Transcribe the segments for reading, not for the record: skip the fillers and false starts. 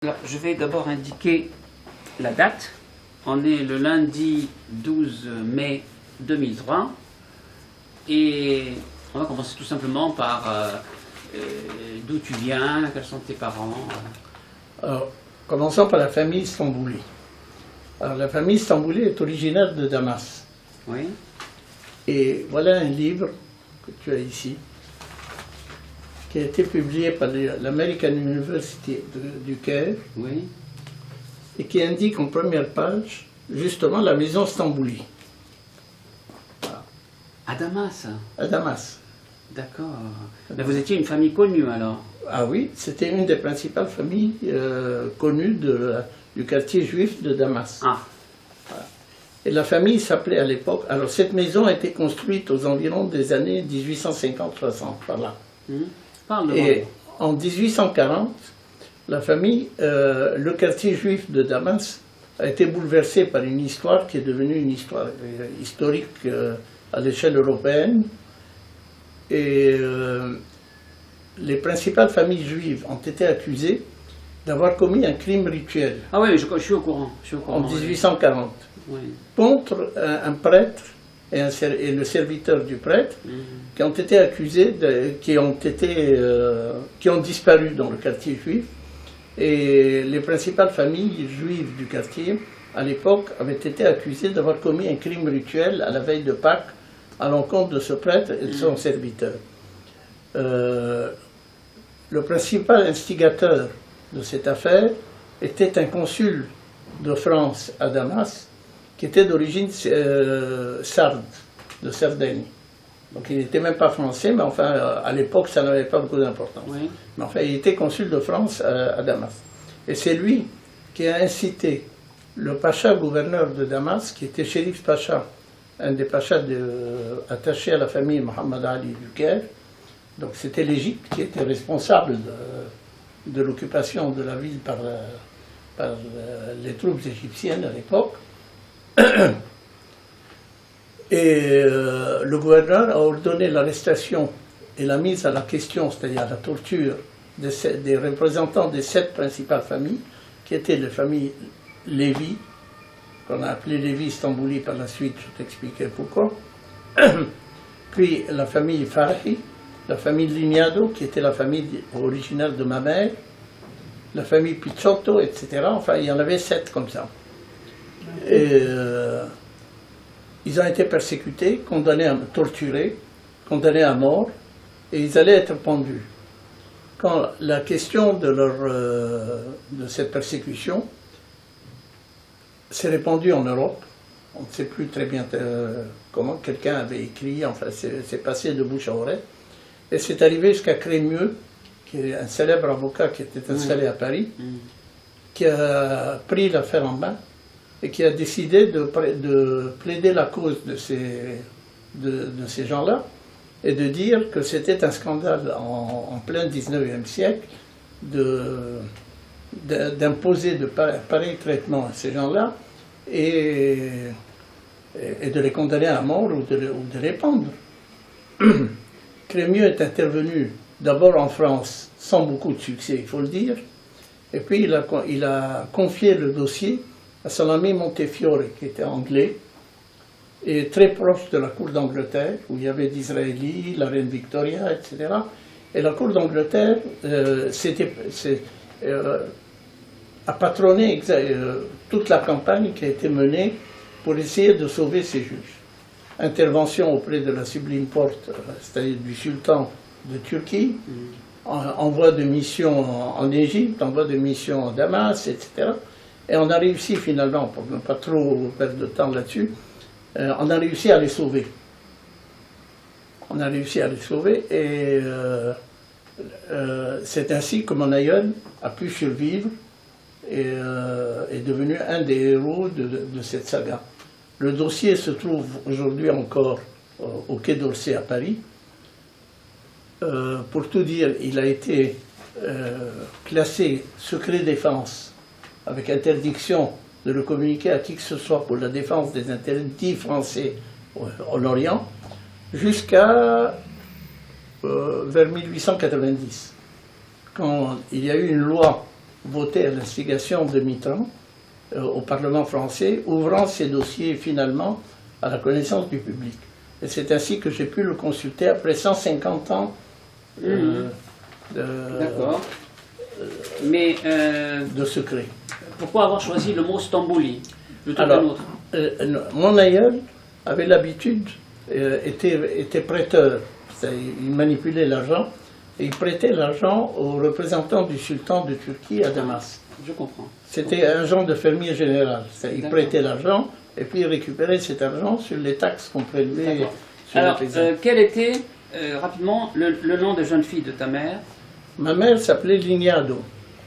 Alors, je vais d'abord indiquer la date. On est le lundi 12 mai 2003 et on va commencer tout simplement par d'où tu viens, quels sont tes parents. Alors, commençons par la famille Stambouli. Alors, la famille Stambouli est originaire de Damas. Oui. Et voilà un livre que tu as ici, qui a été publié par l'American University du Caire, Oui. et qui indique en première page justement la maison Stambouli, À Damas. à Damas. D'accord. Mais vous étiez une famille connue alors. Ah oui, c'était une des principales familles connues du quartier juif de Damas. Ah. Et la famille s'appelait à l'époque... Alors cette maison a été construite aux environs des années 1850-60, par là. Parle de Et en 1840, la famille, le quartier juif de Damas a été bouleversé par une histoire qui est devenue une histoire historique à l'échelle européenne. Et les principales familles juives ont été accusées d'avoir commis un crime rituel Ah oui, je suis au courant. en 1840 Oui. contre un prêtre et le serviteur du prêtre, qui ont été accusés, qui ont disparu dans le quartier juif. Et les principales familles juives du quartier, à l'époque, avaient été accusées d'avoir commis un crime rituel à la veille de Pâques à l'encontre de ce prêtre et de son serviteur. Le principal instigateur de cette affaire était un consul de France à Damas, qui était d'origine sarde, de Sardaigne. Donc il n'était même pas français, mais enfin, à l'époque, ça n'avait pas beaucoup d'importance. Oui. Mais enfin, il était consul de France à Damas. Et c'est lui qui a incité le pacha gouverneur de Damas, qui était Chérif Pacha, un des pachas attachés à la famille Mohammed Ali du Caire. Donc c'était l'Égypte qui était responsable de l'occupation de la ville par les troupes égyptiennes à l'époque. Et le gouverneur a ordonné l'arrestation et la mise à la question, c'est-à-dire la torture, des représentants des 7 principales familles, qui étaient les familles Lévi, qu'on a appelé Lévi Stambouli par la suite, je t'expliquerai pourquoi. Puis la famille Farhi, la famille Lignado, qui était la famille originaire de ma mère, la famille Pizzotto, etc. Enfin, il y en avait 7 comme ça. Et ils ont été persécutés, condamnés torturés, condamnés à mort, et ils allaient être pendus. Quand la question de cette persécution s'est répandue en Europe, on ne sait plus très bien comment, quelqu'un avait écrit, enfin c'est passé de bouche à oreille, et c'est arrivé jusqu'à Crémieux, qui est un célèbre avocat qui était installé à Paris, qui a pris l'affaire en main et qui a décidé de plaider la cause de ces gens-là et de dire que c'était un scandale en plein 19e siècle d'imposer de pareils traitements à ces gens-là et de les condamner à mort ou de les pendre. Crémieux est intervenu d'abord en France sans beaucoup de succès, il faut le dire, et puis il a confié le dossier à son ami Montefiore, qui était anglais, et très proche de la cour d'Angleterre, où il y avait d'Israéli, la reine Victoria, etc. Et la cour d'Angleterre a patronné toute la campagne qui a été menée pour essayer de sauver ces juges. Intervention auprès de la Sublime Porte, c'est-à-dire du sultan de Turquie, envoi de missions en Égypte, envoi de missions à Damas, etc. Et on a réussi finalement, pour ne pas trop perdre de temps là-dessus, on a réussi à les sauver. On a réussi à les sauver et c'est ainsi que mon aïeul a pu survivre et est devenu un des héros de cette saga. Le dossier se trouve aujourd'hui encore au Quai d'Orsay à Paris. Pour tout dire, il a été classé secret défense avec interdiction de le communiquer à qui que ce soit pour la défense des intérêts dits français en Orient, jusqu'à vers 1890, quand il y a eu une loi voté à l'instigation de Mitterrand au Parlement français, ouvrant ces dossiers finalement à la connaissance du public. Et c'est ainsi que j'ai pu le consulter après 150 ans D'accord. Mais de secret. pourquoi avoir choisi le mot Stambouli plutôt qu'un Alors, autre? mon aïeul avait l'habitude, était prêteur, il manipulait l'argent, et il prêtait l'argent aux représentants du sultan de Turquie à Damas. Je comprends. C'était un genre de fermier général. Il D'accord. prêtait l'argent et puis il récupérait cet argent sur les taxes qu'on prélevait D'accord. sur Alors, les paysans. quel était, rapidement, le nom de jeune fille de ta mère? Ma mère s'appelait Lignado.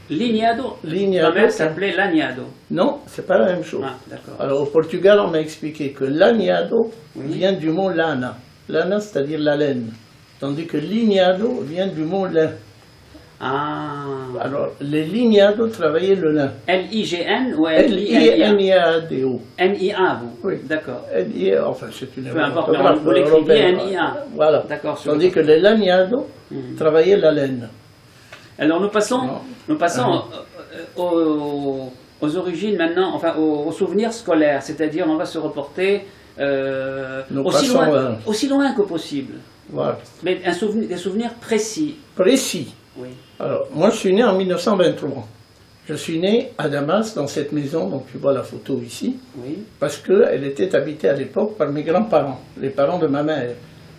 Lignado. Lignado, Ta mère ça- s'appelait Laniado. Non, c'est pas la même chose. Ah, d'accord. Alors au Portugal, on m'a expliqué que Laniado Oui. vient du mot lana. Lana, c'est-à-dire la laine. Tandis que Lignado vient du mot lin. Ah. Alors, les Lignado travaillaient le lin. L-I-G-N ou L-I-N-I-A? L-I-N-I-A-D-O. N-I-A, vous? Oui. D'accord. Enfin, c'est une Peu importe, mais orthographe vous l'écriviez européenne. N-I-A. Voilà. D'accord. Tandis que les Laniado travaillaient la laine. Alors nous passons, Non. aux origines maintenant, enfin aux souvenirs scolaires, c'est-à-dire on va se reporter Nous aussi, passons loin, aussi loin que possible, Voilà. mais des souvenirs précis. Précis. Oui. Alors, moi, je suis né en 1923. Je suis né à Damas, dans cette maison, donc tu vois la photo ici, Oui. parce qu'elle était habitée à l'époque par mes grands-parents, les parents de ma mère.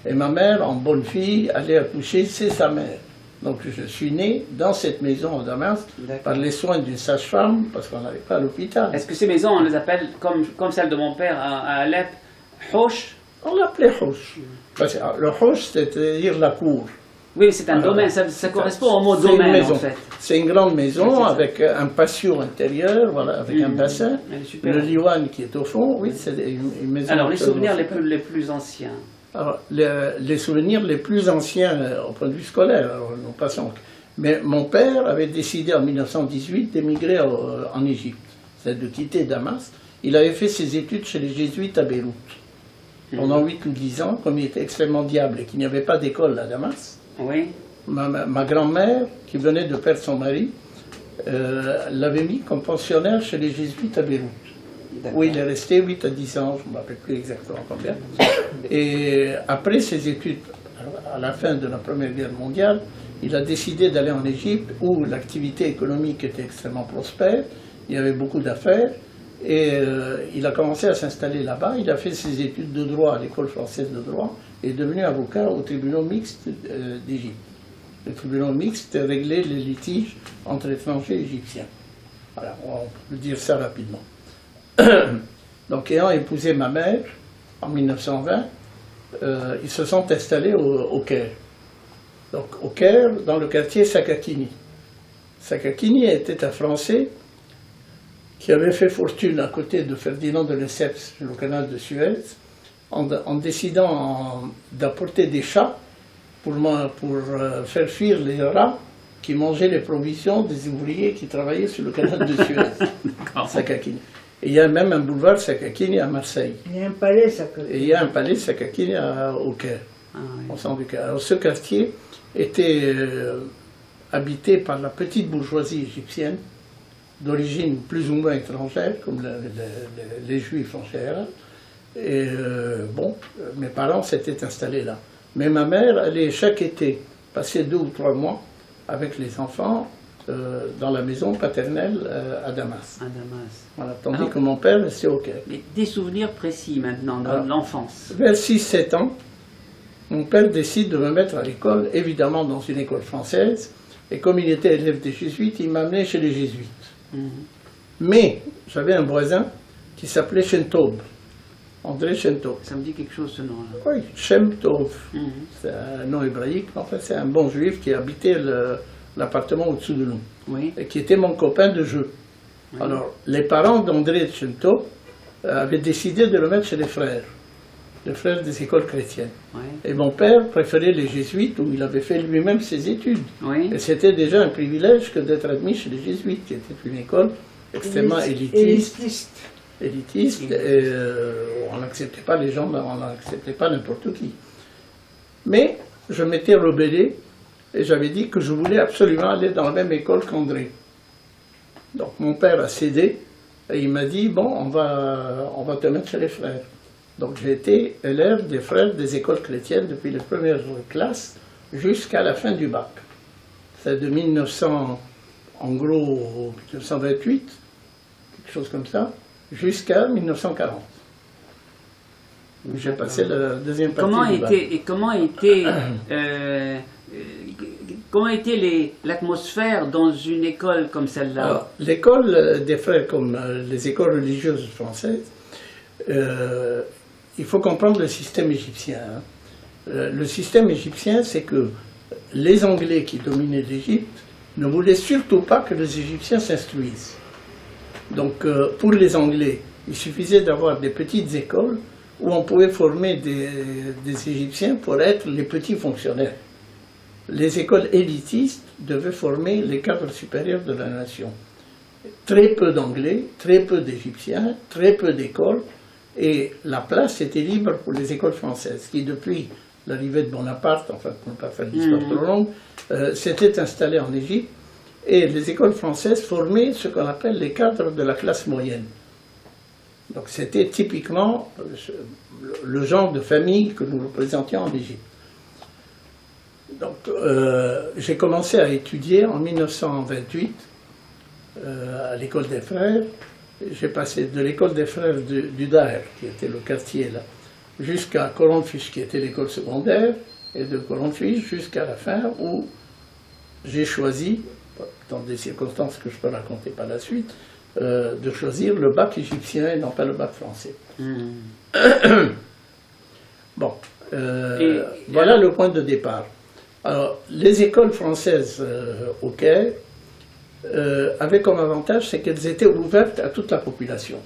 Et ma mère, en bonne fille, allait accoucher, c'est sa mère. Donc je suis né dans cette maison à Damas D'accord. par les soins d'une sage-femme, parce qu'on n'allait pas à l'hôpital. Est-ce que ces maisons, on les appelle comme celle de mon père à Alep, Hoche? On l'appelait Hoche. Parce que le Hoche, c'est-à-dire la cour. Oui, c'est un Voilà. domaine, ça correspond au mot C'est une domaine maison. en fait. C'est une grande maison C'est ça. avec un patio intérieur, voilà, avec un bassin. Elle est super. Le liwan qui est au fond, oui, c'est une maison. Alors les souvenirs absolument les plus anciens. Alors, les souvenirs les plus anciens au point de vue scolaire, alors, nous passons. Mais mon père avait décidé en 1918 d'émigrer en Égypte, c'est de quitter Damas. Il avait fait ses études chez les jésuites à Beyrouth. Pendant 8 ou 10 ans, comme il était extrêmement diable et qu'il n'y avait pas d'école à Damas, Oui. ma grand-mère, qui venait de perdre son mari, l'avait mis comme pensionnaire chez les jésuites à Beyrouth, D'accord. où il est resté 8 à 10 ans, je ne me rappelle plus exactement combien. Et après ses études, à la fin de la Première Guerre mondiale, il a décidé d'aller en Égypte, où l'activité économique était extrêmement prospère, il y avait beaucoup d'affaires, et il a commencé à s'installer là-bas. Il a fait ses études de droit à l'école française de droit, et est devenu avocat au tribunal mixte d'Égypte. Le tribunal mixte réglait les litiges entre étrangers et égyptiens. Voilà, on peut dire ça rapidement. Donc, ayant épousé ma mère en 1920, ils se sont installés au Caire. Donc, au Caire, dans le quartier Sakakini. Sakakini était un Français qui avait fait fortune à côté de Ferdinand de Lesseps sur le canal de Suez, en décidant d'apporter des chats pour faire fuir les rats qui mangeaient les provisions des ouvriers qui travaillaient sur le canal de Suez, Sakakini. Et il y a même un boulevard Sakakini à Marseille. Il y a un palais, ça. Et il y a un palais Sakakini au Caire, Ah, oui. au centre du Caire. Alors ce quartier était habité par la petite bourgeoisie égyptienne, d'origine plus ou moins étrangère, comme les Juifs en général. Et mes parents s'étaient installés là. Mais ma mère allait chaque été passer 2 ou 3 mois avec les enfants dans la maison paternelle à Damas. À Damas. Voilà, tandis Alors- que mon père restait au Caire. Mais des souvenirs précis maintenant de Alors- l'enfance. Vers 6-7 ans, mon père décide de me mettre à l'école, évidemment dans une école française, et comme il était élève des jésuites, il m'a amené chez les jésuites. Mais j'avais un voisin qui s'appelait Shem-Tov, André Shem-Tov. Ça me dit quelque chose ce nom-là. Oui, Shem-Tov, Mhm. c'est un nom hébraïque, mais en fait c'est un bon juif qui habitait l'appartement au-dessous de nous, Oui. et qui était mon copain de jeu. Oui. Alors, les parents d'André Shem-Tov avaient décidé de le mettre chez les frères des écoles chrétiennes. Oui. Et mon père préférait les jésuites où il avait fait lui-même ses études. Oui. Et c'était déjà un privilège que d'être admis chez les jésuites, qui était une école extrêmement élitiste, et on n'acceptait pas les gens, on n'acceptait pas n'importe qui. Mais je m'étais rebellé et j'avais dit que je voulais absolument aller dans la même école qu'André. Donc mon père a cédé et il m'a dit, bon, on va te mettre chez les frères. Donc j'ai été élève des frères des écoles chrétiennes depuis les premières classes jusqu'à la fin du bac. C'est de 1900, en gros 1928, quelque chose comme ça, jusqu'à 1940. J'ai passé la deuxième partie du bac. Comment était l'atmosphère dans une école comme celle-là? L'école des frères, comme les écoles religieuses françaises, il faut comprendre le système égyptien. Le système égyptien, c'est que les Anglais qui dominaient l'Égypte ne voulaient surtout pas que les Égyptiens s'instruisent. Donc pour les Anglais, il suffisait d'avoir des petites écoles où on pouvait former des Égyptiens pour être les petits fonctionnaires. Les écoles élitistes devaient former les cadres supérieurs de la nation. Très peu d'Anglais, très peu d'Égyptiens, très peu d'écoles, et la place était libre pour les écoles françaises, qui depuis l'arrivée de Bonaparte, enfin pour ne pas faire l'histoire trop longue, s'étaient installées en Égypte, et les écoles françaises formaient ce qu'on appelle les cadres de la classe moyenne. Donc c'était typiquement le genre de famille que nous représentions en Égypte. Donc j'ai commencé à étudier en 1928 à l'école des frères. J'ai passé de l'école des frères du Daher, qui était le quartier là, jusqu'à Coronfisch, qui était l'école secondaire, et de Coronfisch jusqu'à la fin où j'ai choisi, dans des circonstances que je peux raconter par la suite, de choisir le bac égyptien et non pas le bac français. Bon, voilà le point de départ. Alors, les écoles françaises au Caire avaient comme avantage, c'est qu'elles étaient ouvertes à toute la population.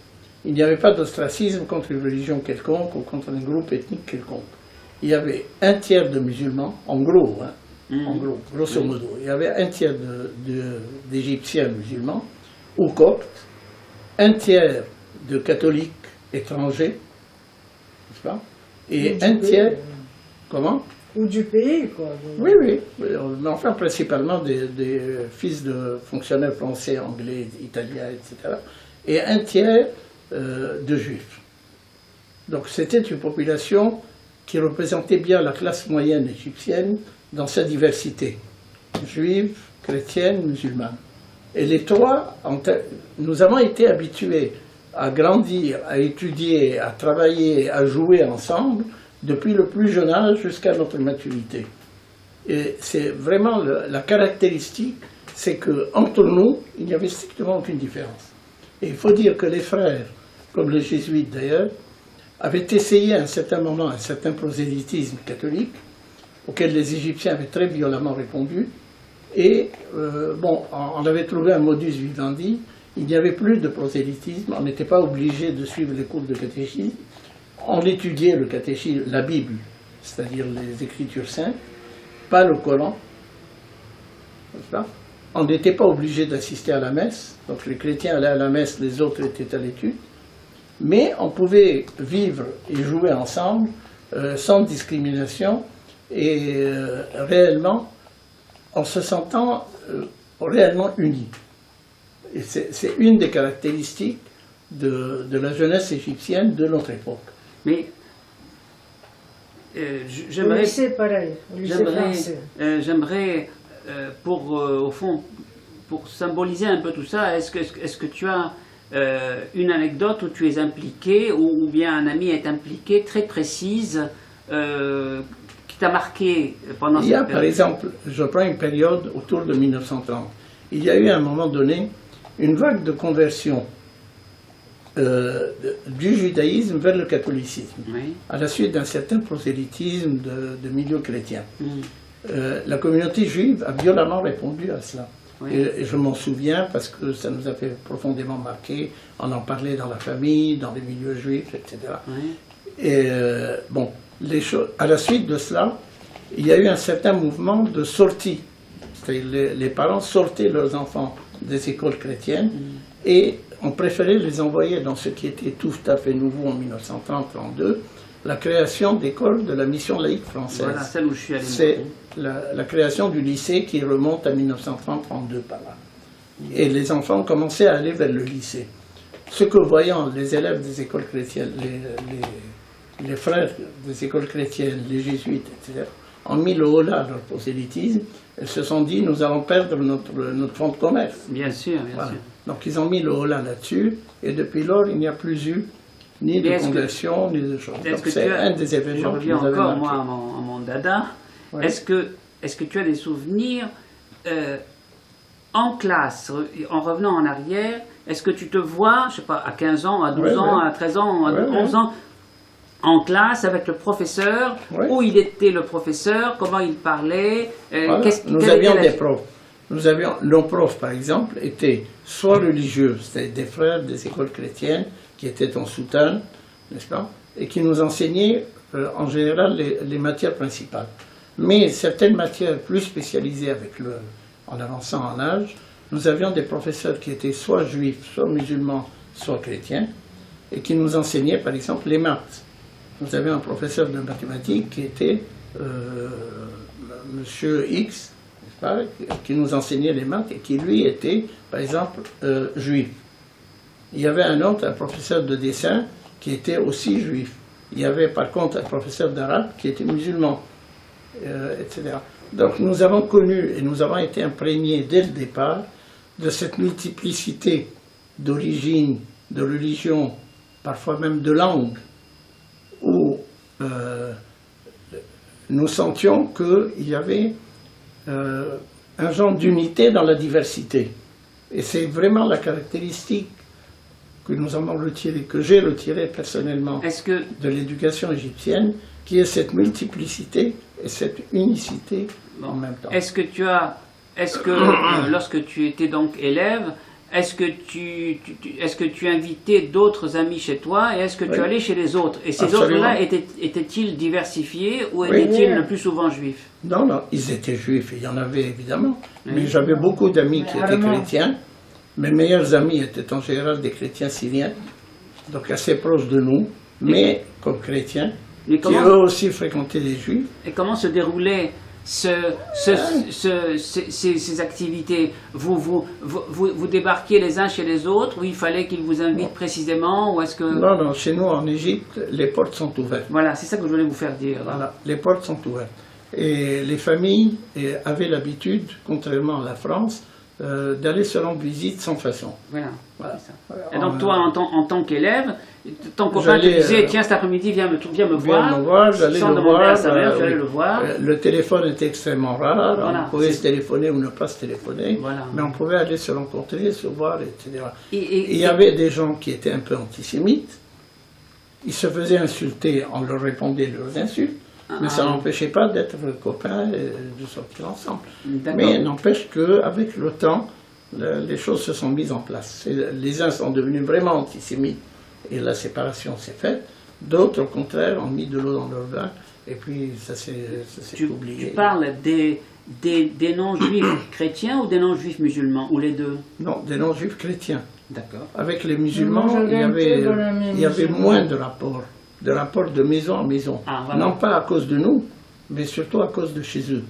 Il n'y avait pas d'ostracisme contre une religion quelconque ou contre un groupe ethnique quelconque. Il y avait un tiers de musulmans, en gros, en gros, grosso modo. Il y avait un tiers d'Égyptiens musulmans ou coptes, un tiers de catholiques étrangers, n'est-ce pas? Et un tiers... Comment? Ou du pays, quoi. Oui, oui. Mais enfin, principalement des fils de fonctionnaires français, anglais, italiens, etc. Et un tiers de juifs. Donc c'était une population qui représentait bien la classe moyenne égyptienne dans sa diversité. Juive, chrétienne, musulmane. Et les trois, nous avons été habitués à grandir, à étudier, à travailler, à jouer ensemble, depuis le plus jeune âge jusqu'à notre maturité. Et c'est vraiment la caractéristique, c'est qu'entre nous, il n'y avait strictement aucune différence. Et il faut dire que les frères, comme les jésuites d'ailleurs, avaient essayé à un certain moment un certain prosélytisme catholique, auquel les Égyptiens avaient très violemment répondu. Et bon, on avait trouvé un modus vivendi, il n'y avait plus de prosélytisme, on n'était pas obligé de suivre les cours de catéchisme. On étudiait le catéchisme, la Bible, c'est-à-dire les Écritures saintes, pas le Coran. On n'était pas obligé d'assister à la messe, donc les chrétiens allaient à la messe, les autres étaient à l'étude. Mais on pouvait vivre et jouer ensemble sans discrimination et réellement en se sentant réellement unis. Et c'est une des caractéristiques de la jeunesse égyptienne de notre époque. Mais Au lycée, pareil, au lycée français. J'aimerais, au fond, pour symboliser un peu tout ça, est-ce que tu as une anecdote où tu es impliqué, ou bien un ami est impliqué, très précise, qui t'a marqué pendant cette période? Par exemple, je prends une période autour de 1930. Il y a eu à un moment donné une vague de conversion du judaïsme vers le catholicisme, oui, à la suite d'un certain prosélytisme de milieu chrétien. La communauté juive a violemment répondu à cela. Oui. Et je m'en souviens parce que ça nous a fait profondément marquer. On en parlait dans la famille, dans les milieux juifs, etc. Oui. Et bon, à la suite de cela, il y a eu un certain mouvement de sortie. C'est-à-dire les parents sortaient leurs enfants des écoles chrétiennes et on préférait les envoyer dans ce qui était tout à fait nouveau en 1930-32, la création d'écoles de la mission laïque française. Voilà, celle où je suis allé. C'est la création du lycée qui remonte à 1930-32 par là. Et les enfants commençaient à aller vers le lycée. Ce que voyant les élèves des écoles chrétiennes, les frères des écoles chrétiennes, les jésuites, etc., ont mis le holà dans le prosélytisme, et se sont dit, nous allons perdre notre fonds de commerce. Bien sûr, bien sûr. Donc ils ont mis le holà là-dessus, et depuis lors, il n'y a plus eu ni de conversion, ni de choses. Donc c'est un des événements que vous avez encore, moi, à mon dada. Ouais. Est-ce que tu as des souvenirs en classe, en revenant en arrière, est-ce que tu te vois, je sais pas, à 15 ans, à 12 ans, à 13 ans, à 11 ans, en classe avec le professeur, où il était le professeur, comment il parlait, Nous avions des profs. Nos profs, par exemple, étaient soit religieux, c'était des frères des écoles chrétiennes qui étaient en soutane, n'est-ce pas, et qui nous enseignaient en général les matières principales. Mais certaines matières plus spécialisées en avançant en âge, nous avions des professeurs qui étaient soit juifs, soit musulmans, soit chrétiens, et qui nous enseignaient, par exemple, les maths. Nous avions un professeur de mathématiques qui était Monsieur X, qui nous enseignait les maths et qui, lui, était, par exemple, juif. Il y avait un professeur de dessin qui était aussi juif. Il y avait, par contre, un professeur d'arabe qui était musulman, etc. Donc, nous avons connu et nous avons été imprégnés dès le départ de cette multiplicité d'origines, de religions, parfois même de langues, où nous sentions qu'il y avait un genre d'unité dans la diversité. Et c'est vraiment la caractéristique que nous avons retirée, que j'ai retirée personnellement de l'éducation égyptienne, qui est cette multiplicité et cette unicité en même temps. Est-ce que lorsque tu étais donc élève, est-ce que tu invitais d'autres amis chez toi et est-ce que tu allais chez les autres? Et ces autres-là étaient-ils diversifiés ou étaient-ils le plus souvent juifs? Non, ils étaient juifs, il y en avait évidemment. Mais j'avais beaucoup d'amis qui étaient chrétiens. Mes meilleurs amis étaient en général des chrétiens syriens, donc assez proches de nous, mais comme chrétiens, qui eux aussi fréquentaient les juifs. Et comment se déroulaient ces activités? Vous débarquiez les uns chez les autres, ou il fallait qu'ils vous invitent précisément, ou est-ce que... Non, chez nous en Égypte, les portes sont ouvertes. Voilà, c'est ça que je voulais vous faire dire. Voilà, les portes sont ouvertes. Et les familles avaient l'habitude, contrairement à la France, d'aller se rendre visite sans façon. Voilà. Ça. Et donc toi, en tant qu'élève, ton copain te disait, tiens, cet après-midi, viens me voir. J'allais sans le demander voir. À sa mère, j'allais le voir. Le téléphone était extrêmement rare. Voilà, on pouvait se téléphoner ou ne pas se téléphoner. Voilà. Mais on pouvait aller se rencontrer, se voir, etc. Il y avait des gens qui étaient un peu antisémites. Ils se faisaient insulter, on leur répondait leurs insultes. Mais ça n'empêchait pas d'être copains et de sortir ensemble. Mais n'empêche qu'avec le temps, les choses se sont mises en place. Les uns sont devenus vraiment antisémites et la séparation s'est faite. D'autres, au contraire, ont mis de l'eau dans leur vin et puis ça s'est oublié. Tu parles des non-juifs chrétiens ou des non-juifs musulmans, ou les deux? Non, des non-juifs chrétiens. D'accord. Avec les musulmans, il y avait moins de rapports. De rapport de maison en maison. Voilà. Non pas à cause de nous, mais surtout à cause de chez eux.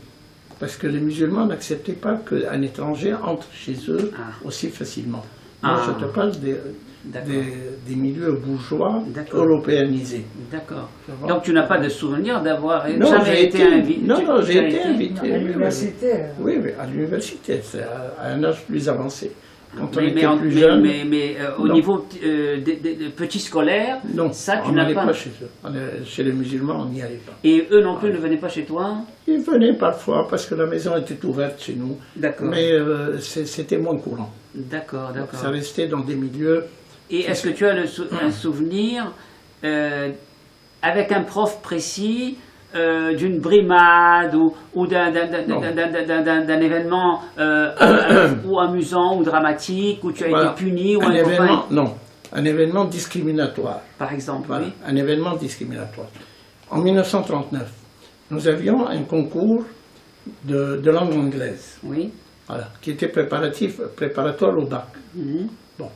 Parce que les musulmans n'acceptaient pas qu'un étranger entre chez eux aussi facilement. Moi, je te parle des milieux bourgeois européanisés. D'accord. Donc tu n'as pas de souvenir d'avoir jamais été invité? Non, j'ai été invité. À l'université? Oui, à l'université, c'est à un âge plus avancé. Quand on était plus jeune, mais au niveau des petits scolaires, ça tu n'as pas. Pas chez eux. Chez les musulmans, on n'y allait pas. Et eux non plus ne venaient pas chez toi? Ils venaient parfois parce que la maison était ouverte chez nous. D'accord. Mais c'était moins courant. D'accord. Ça restait dans des milieux. Et est-ce que tu as un souvenir avec un prof précis? D'une brimade ou d'un événement ou amusant ou dramatique où tu as été puni ou un événement discriminatoire. Par exemple, oui. Un événement discriminatoire. En 1939, nous avions un concours de langue anglaise. Oui. Voilà, qui était préparatoire au bac. Bon.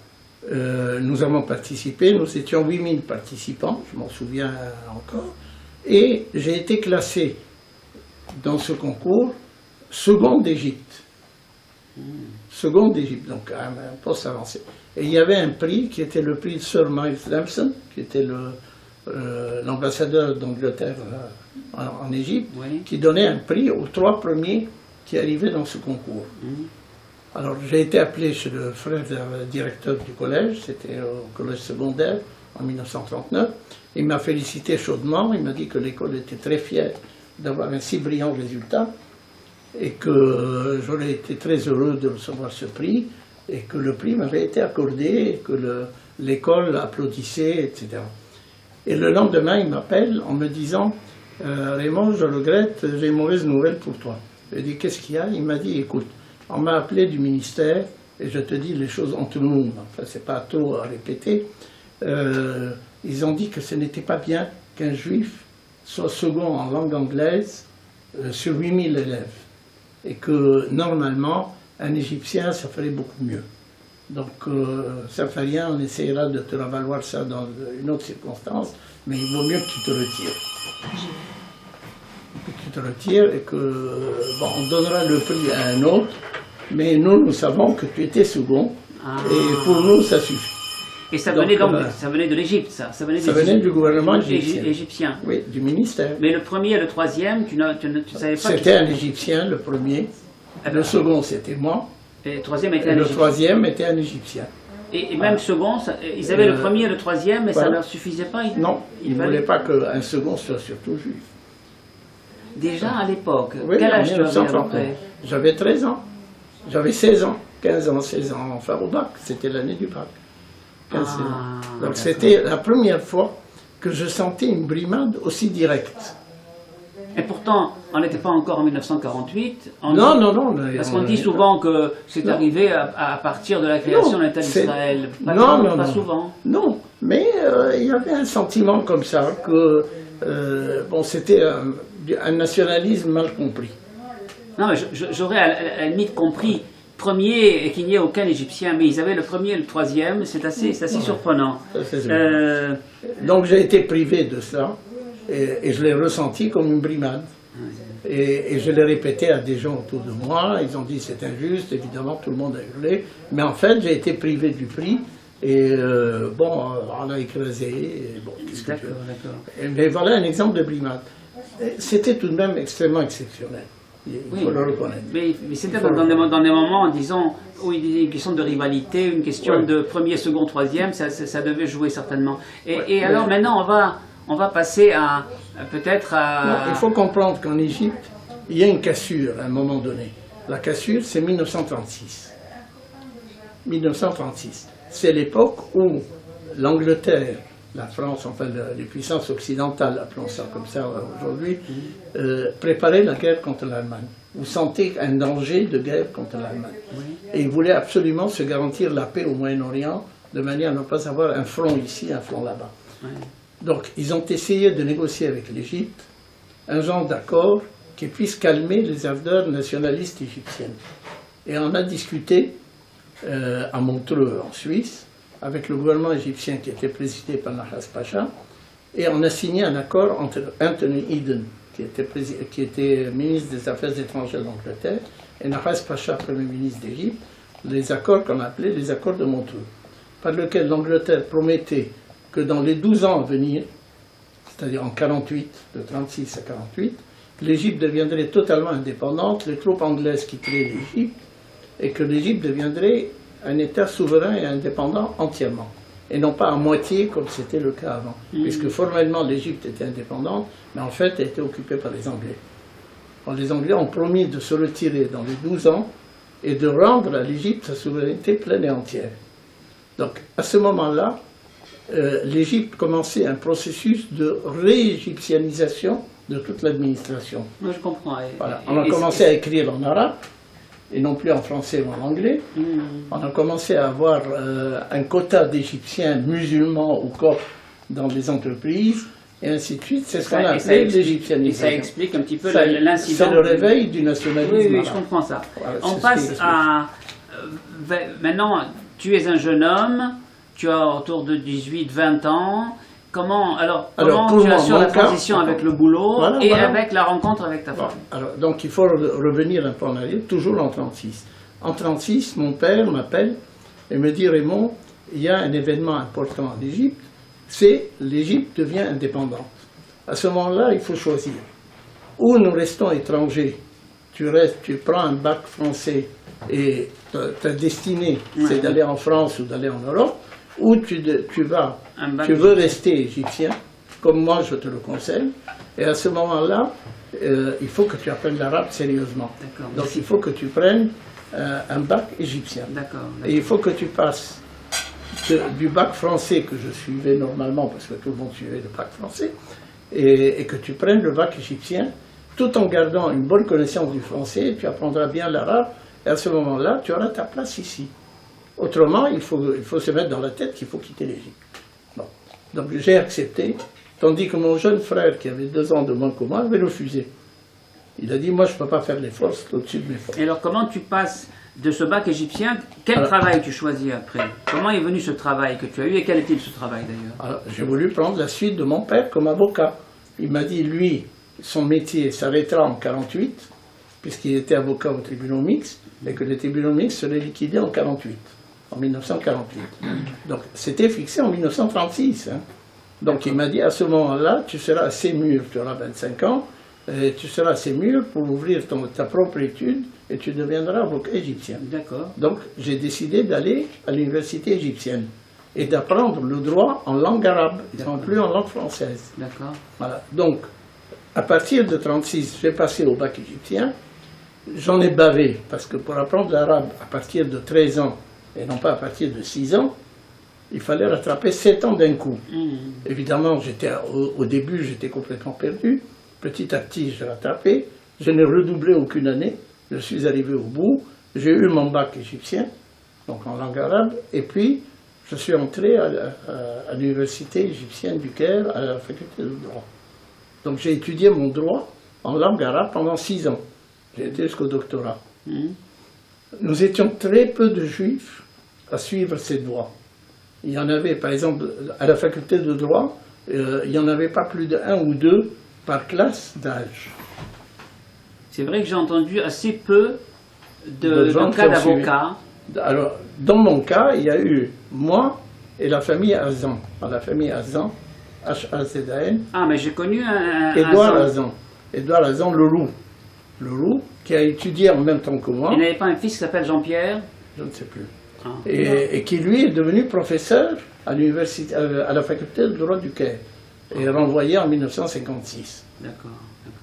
Nous avons participé, nous étions 8000 participants, je m'en souviens encore. Et j'ai été classé dans ce concours second d'Égypte. Second d'Égypte, donc un poste avancé. Et il y avait un prix qui était le prix de Sir Miles Lampson, qui était l'ambassadeur d'Angleterre en Égypte, qui donnait un prix aux 3 premiers qui arrivaient dans ce concours. Alors j'ai été appelé chez le frère directeur du collège, c'était au collège secondaire en 1939. Il m'a félicité chaudement, il m'a dit que l'école était très fière d'avoir un si brillant résultat et que j'aurais été très heureux de recevoir ce prix et que le prix m'avait été accordé et que l'école applaudissait, etc. Et le lendemain, il m'appelle en me disant « Raymond, je regrette, j'ai une mauvaise nouvelle pour toi. » Je lui ai dit « Qu'est-ce qu'il y a ?» Il m'a dit « Écoute, on m'a appelé du ministère et je te dis les choses entre nous, enfin c'est pas trop à répéter. Ils ont dit que ce n'était pas bien qu'un juif soit second en langue anglaise sur 8000 élèves et que normalement un Égyptien ça ferait beaucoup mieux. Donc ça ne fait rien, on essaiera de te revaloir ça dans une autre circonstance, mais il vaut mieux que tu te retires. Que tu te retires et que bon, on donnera le prix à un autre, mais nous savons que tu étais second et pour nous ça suffit. Et ça venait donc, ça venait de l'Égypte, ça venait du gouvernement égyptien. Oui, du ministère. Mais le premier et le troisième, tu savais pas. C'était un Égyptien, le premier. Le second, c'était moi. Et le troisième était un Égyptien. Le troisième était un Égyptien. Et même second, ils avaient le premier et le troisième, mais voilà. Ça ne leur suffisait pas. Non, ils ne voulaient pas qu'un second soit surtout juif. Déjà à l'époque, oui, quel âge tu avais à peu près? J'avais 13 ans. J'avais 16 ans, 15 ans, 16 ans, enfin au bac. C'était l'année du bac. Donc c'était la première fois que je sentais une brimade aussi directe. Et pourtant, on n'était pas encore en 1948. Non. Parce qu'on dit souvent que c'est arrivé à partir de la création de l'État d'Israël. Pas souvent. Non, mais il y avait un sentiment comme ça que bon, c'était un nationalisme mal compris. Non, mais j'aurais à la limite compris premier et qu'il n'y ait aucun Égyptien, mais ils avaient le premier et le troisième, c'est assez surprenant. Donc j'ai été privé de ça, et je l'ai ressenti comme une brimade. Et je l'ai répété à des gens autour de moi, ils ont dit c'est injuste, évidemment tout le monde a hurlé, mais en fait j'ai été privé du prix, et bon, on a écrasé, et bon, qu'est-ce que tu veux. Mais voilà un exemple de brimade. C'était tout de même extrêmement exceptionnel. Il faut le reconnaître. Mais c'était dans des moments, disons, où il y a une question de rivalité, une question de premier, second, troisième, ça devait jouer certainement. Et alors maintenant, on va passer à peut-être à... Non, il faut comprendre qu'en Égypte, il y a une cassure à un moment donné. La cassure, c'est 1936. 1936. C'est l'époque où l'Angleterre, la France, enfin les puissances occidentales, appelons ça comme ça aujourd'hui, préparaient la guerre contre l'Allemagne. Vous sentez un danger de guerre contre l'Allemagne. Et ils voulaient absolument se garantir la paix au Moyen-Orient, de manière à ne pas avoir un front ici, un front là-bas. Donc ils ont essayé de négocier avec l'Égypte un genre d'accord qui puisse calmer les ardeurs nationalistes égyptiennes. Et on a discuté à Montreux, en Suisse, avec le gouvernement égyptien qui était présidé par Nahas Pacha, et on a signé un accord entre Anthony Eden, qui était ministre des Affaires étrangères d'Angleterre, et Nahas Pacha, Premier ministre d'Égypte, les accords qu'on appelait les accords de Montreux, par lesquels l'Angleterre promettait que dans les 12 ans à venir, c'est-à-dire en 48, de 36 à 48, l'Égypte deviendrait totalement indépendante, les troupes anglaises quitteraient l'Égypte, et que l'Égypte deviendrait un État souverain et indépendant entièrement, et non pas à moitié comme c'était le cas avant, puisque formellement l'Égypte était indépendante, mais en fait elle était occupée par les Anglais. Alors, les Anglais ont promis de se retirer dans les 12 ans et de rendre à l'Égypte sa souveraineté pleine et entière. Donc à ce moment-là, l'Égypte commençait un processus de réégyptianisation de toute l'administration. Moi je comprends. Voilà. On a commencé à écrire en arabe, et non plus en français ou en anglais. On a commencé à avoir un quota d'Égyptiens musulmans ou coptes dans les entreprises, et ainsi de suite. C'est ce qu'on a appelé l'égyptianisation. Et ça explique un petit peu l'incident. C'est le réveil du nationalisme. Oui, je comprends ça. Voilà, on passe à... maintenant, tu es un jeune homme, tu as autour de 18-20 ans. Comment tu assures la transition avec le boulot avec la rencontre avec ta femme? Alors, donc il faut revenir un peu en arrière, toujours en 1936. En 1936, mon père m'appelle et me dit, Raymond, il y a un événement important en Égypte, c'est l'Égypte devient indépendante. À ce moment-là, il faut choisir. Ou nous restons étrangers, tu prends un bac français et ta destinée, c'est d'aller en France ou d'aller en Europe, ou tu veux rester égyptien, comme moi je te le conseille, et à ce moment-là, il faut que tu apprennes l'arabe sérieusement. Donc il faut que tu prennes un bac égyptien. Et il faut que tu passes du bac français que je suivais normalement, parce que tout le monde suivait le bac français, et que tu prennes le bac égyptien, tout en gardant une bonne connaissance du français, tu apprendras bien l'arabe, et à ce moment-là, tu auras ta place ici. Autrement, il faut se mettre dans la tête qu'il faut quitter l'Égypte. Bon. Donc j'ai accepté, tandis que mon jeune frère, qui avait 2 ans de moins que moi, avait refusé. Il a dit, moi je ne peux pas faire les forces au-dessus de mes forces. Et alors comment tu passes de ce bac égyptien, quel travail tu choisis après? Comment est venu ce travail que tu as eu et quel est-il ce travail d'ailleurs? J'ai voulu prendre la suite de mon père comme avocat. Il m'a dit, lui, son métier s'arrêtera en 1948, puisqu'il était avocat au tribunal mixte, et que le tribunal mixte serait liquidé en 1948. Donc c'était fixé en 1936. Hein. Donc il m'a dit, à ce moment-là, tu seras assez mûr, tu auras 25 ans, et tu seras assez mûr pour ouvrir ta propre étude, et tu deviendras avocat égyptien. Donc j'ai décidé d'aller à l'université égyptienne, et d'apprendre le droit en langue arabe, et non plus en langue française. Voilà. Donc, à partir de 1936, j'ai passé au bac égyptien. J'en ai bavé, parce que pour apprendre l'arabe à partir de 13 ans, et non pas à partir de 6 ans, il fallait rattraper 7 ans d'un coup. Évidemment, au début, j'étais complètement perdu. Petit à petit, j'ai rattrapé. Je n'ai redoublé aucune année. Je suis arrivé au bout. J'ai eu mon bac égyptien, donc en langue arabe, et puis je suis entré à l'université égyptienne du Caire, à la faculté de droit. Donc j'ai étudié mon droit en langue arabe pendant 6 ans. J'ai été jusqu'au doctorat. Nous étions très peu de juifs à suivre ces voies. Il y en avait, par exemple, à la faculté de droit, il n'y en avait pas plus d'1 ou 2 par classe d'âge. C'est vrai que j'ai entendu assez peu de cas d'avocats. Alors, dans mon cas, il y a eu moi et la famille Hazan. La famille Hazan, H-A-Z-A-N. Ah, mais j'ai connu un Édouard Hazan. Édouard Hazan, le loup, qui a étudié en même temps que moi. Il n'avait pas un fils qui s'appelle Jean-Pierre? Je ne sais plus. Et qui, lui, est devenu professeur à l'université, à la faculté de droit du Caire, et renvoyé en 1956.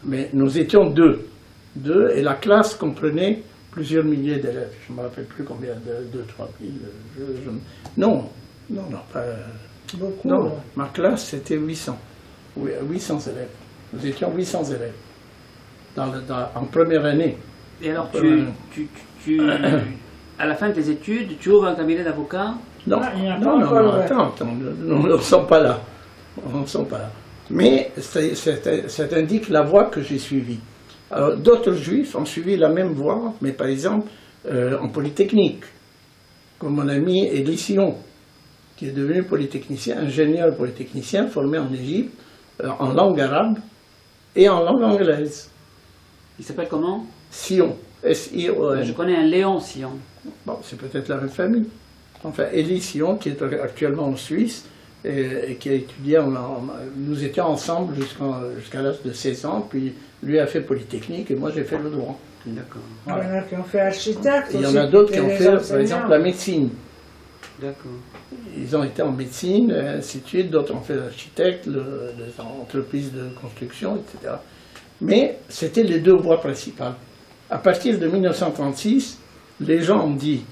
Mais nous étions deux, et la classe comprenait plusieurs milliers d'élèves. Je ne me rappelle plus combien, 2, 3 000. Non, pas beaucoup. Non, ma classe, c'était 800. Oui, 800 élèves. Nous étions 800 élèves en première année. Et alors, à la fin de tes études, tu ouvres un cabinet d'avocat? Non, attends, nous ne sommes pas là. Mais ça indique la voie que j'ai suivie. Alors, d'autres juifs ont suivi la même voie, mais par exemple en polytechnique, comme mon ami Elie Sion, qui est devenu polytechnicien, ingénieur polytechnicien formé en Égypte, en langue arabe et en langue anglaise. Il s'appelle comment? Sion, S-I-O-N. Je connais un Léon Sion. Bon, c'est peut-être la même famille. Enfin, Elie Sion, qui est actuellement en Suisse, et qui a étudié, nous étions ensemble jusqu'à l'âge de 16 ans, puis lui a fait Polytechnique et moi j'ai fait le droit. D'accord. Voilà. Il y en a qui ont fait architecte. Il y en a d'autres qui ont fait, par exemple, la médecine. D'accord. Ils ont été en médecine, et ainsi de suite, d'autres ont fait l'architecte, les entreprises de construction, etc. Mais c'était les deux voies principales. À partir de 1936, les gens ont dit,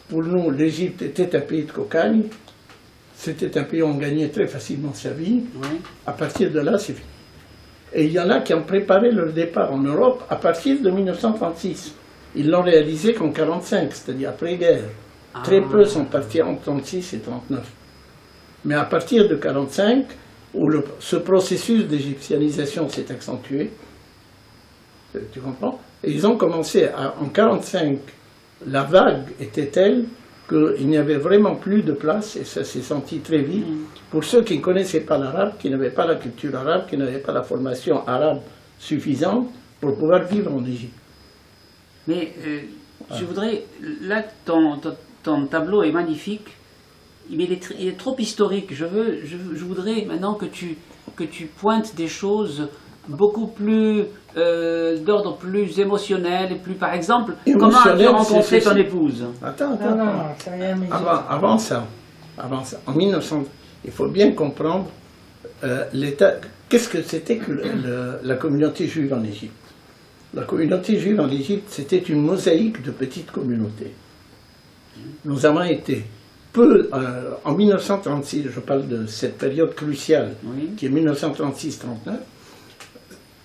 pour nous, l'Égypte était un pays de cocagne, c'était un pays où on gagnait très facilement sa vie. Oui. À partir de là, c'est fini. Et il y en a qui ont préparé leur départ en Europe à partir de 1936. Ils l'ont réalisé qu'en 1945, c'est-à-dire après-guerre. Très peu sont partis en 1936 et 1939. Mais à partir de 1945, où ce processus d'égyptianisation s'est accentué, tu comprends? Et ils ont commencé, en 1945, la vague était telle qu'il n'y avait vraiment plus de place, et ça s'est senti très vite, pour ceux qui ne connaissaient pas l'arabe, qui n'avaient pas la culture arabe, qui n'avaient pas la formation arabe suffisante pour pouvoir vivre en Égypte. Mais Je voudrais, là, ton tableau est magnifique, mais il est trop historique. Je voudrais maintenant que tu pointes des choses beaucoup plus d'ordre plus émotionnel et plus, par exemple, comment as-tu rencontré ton épouse? Attends. Non, ça y est, mais Avant ça, en 1900, il faut bien comprendre l'État. Qu'est-ce que c'était que la communauté juive en Égypte? La communauté juive en Égypte, c'était une mosaïque de petites communautés. Nous avons été en 1936, je parle de cette période cruciale, qui est 1936-39.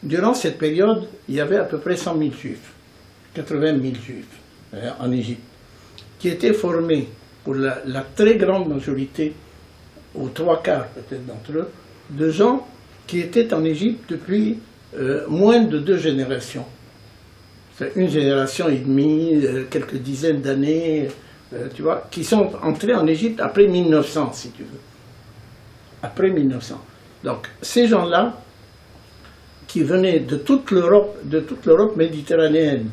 Durant cette période, il y avait à peu près 100 000 juifs, 80 000 juifs en Égypte, qui étaient formés pour la très grande majorité, aux 3/4 peut-être d'entre eux, de gens qui étaient en Égypte depuis moins de 2 générations. C'est une génération et demie, quelques dizaines d'années, tu vois, qui sont entrés en Égypte après 1900, si tu veux. Après 1900. Donc, ces gens-là, qui venaient de toute l'Europe méditerranéenne,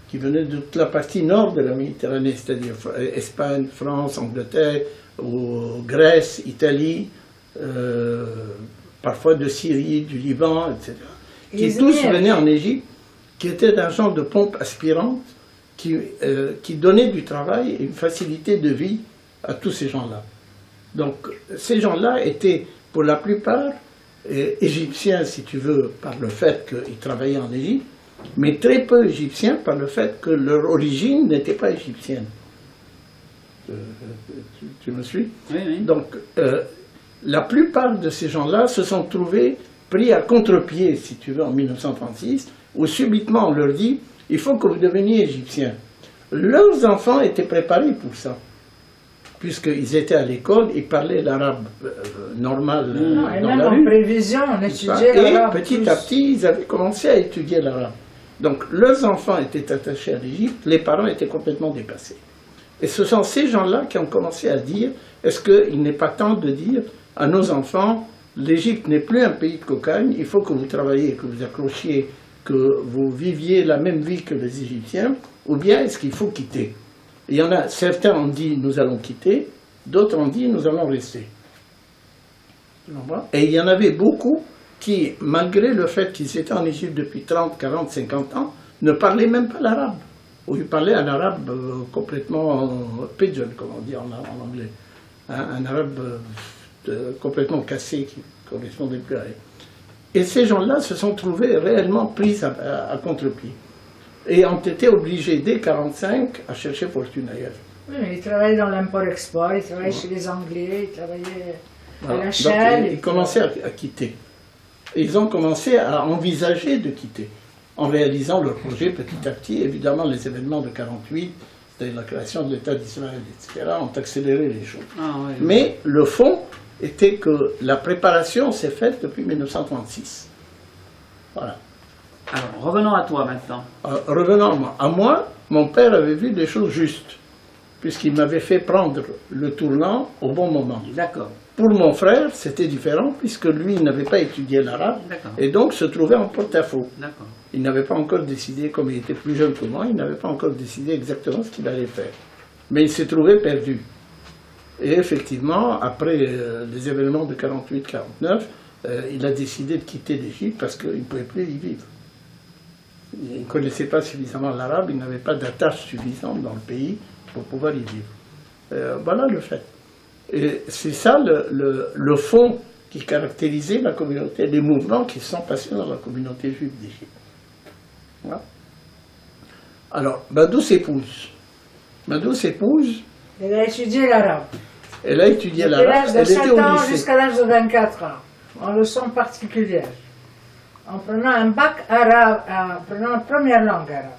qui venaient de toute la partie nord de la Méditerranée, c'est-à-dire Espagne, France, Angleterre, ou Grèce, Italie, parfois de Syrie, du Liban, etc., qui tous venaient en Égypte, qui étaient un genre de pompe aspirante, qui donnait du travail et une facilité de vie à tous ces gens-là. Donc, ces gens-là étaient, pour la plupart, égyptiens, si tu veux, par le fait qu'ils travaillaient en Égypte, mais très peu égyptiens par le fait que leur origine n'était pas égyptienne. Tu me suis? Oui. Donc, la plupart de ces gens-là se sont trouvés pris à contre-pied, si tu veux, en 1936, où subitement on leur dit « il faut que vous deveniez égyptiens ». Leurs enfants étaient préparés pour ça, puisqu'ils étaient à l'école, ils parlaient l'arabe normal dans la rue. En prévision, on étudiait l'arabe. Et petit à petit, ils avaient commencé à étudier l'arabe. Donc leurs enfants étaient attachés à l'Égypte, les parents étaient complètement dépassés. Et ce sont ces gens-là qui ont commencé à dire, est-ce qu'il n'est pas temps de dire à nos enfants, l'Égypte n'est plus un pays de cocagne, il faut que vous travailliez, que vous accrochiez, que vous viviez la même vie que les Égyptiens, ou bien est-ce qu'il faut quitter? Il y en a, certains ont dit nous allons quitter, d'autres ont dit nous allons rester. Et il y en avait beaucoup qui, malgré le fait qu'ils étaient en Égypte depuis 30, 40, 50 ans, ne parlaient même pas l'arabe. Ou ils parlaient un arabe complètement pidgin, comme on dit en anglais. Un arabe complètement cassé qui ne correspondait plus à rien. Et ces gens-là se sont trouvés réellement pris à contre-pied. Et ont été obligés, dès 1945, à chercher fortune ailleurs. Oui, mais ils travaillaient dans l'import-export, ils travaillaient chez les Anglais, ils travaillaient à la Donc, chaîne. ils commençaient à quitter. Et ils ont commencé à envisager de quitter, en réalisant leur projet petit à petit. Évidemment, les événements de 1948, c'est-à-dire la création de l'État d'Israël, etc., ont accéléré les choses. Mais le fond était que la préparation s'est faite depuis 1936. Voilà. Alors, revenons à toi maintenant. Revenons à moi, mon père avait vu des choses justes, puisqu'il m'avait fait prendre le tournant au bon moment. D'accord. Pour mon frère, c'était différent, puisque lui n'avait pas étudié l'arabe, et donc se trouvait en porte-à-faux. D'accord. Il n'avait pas encore décidé, comme il était plus jeune que moi, il n'avait pas encore décidé exactement ce qu'il allait faire. Mais il s'est trouvé perdu. Et effectivement, après les événements de 48-49, il a décidé de quitter l'Égypte parce qu'il ne pouvait plus y vivre. Il ne connaissait pas suffisamment l'arabe, il n'avait pas d'attache suffisante dans le pays pour pouvoir y vivre. Voilà le fait. Et c'est ça le fond qui caractérisait la communauté, les mouvements qui se sont passés dans la communauté juive d'Égypte. Voilà. Alors, Badou s'épouse. Elle a étudié l'arabe. Elle a étudié l'arabe, elle était au lycée. Jusqu'à l'âge de 24 ans, en leçon particulière, en prenant un bac arabe, en prenant la première langue arabe.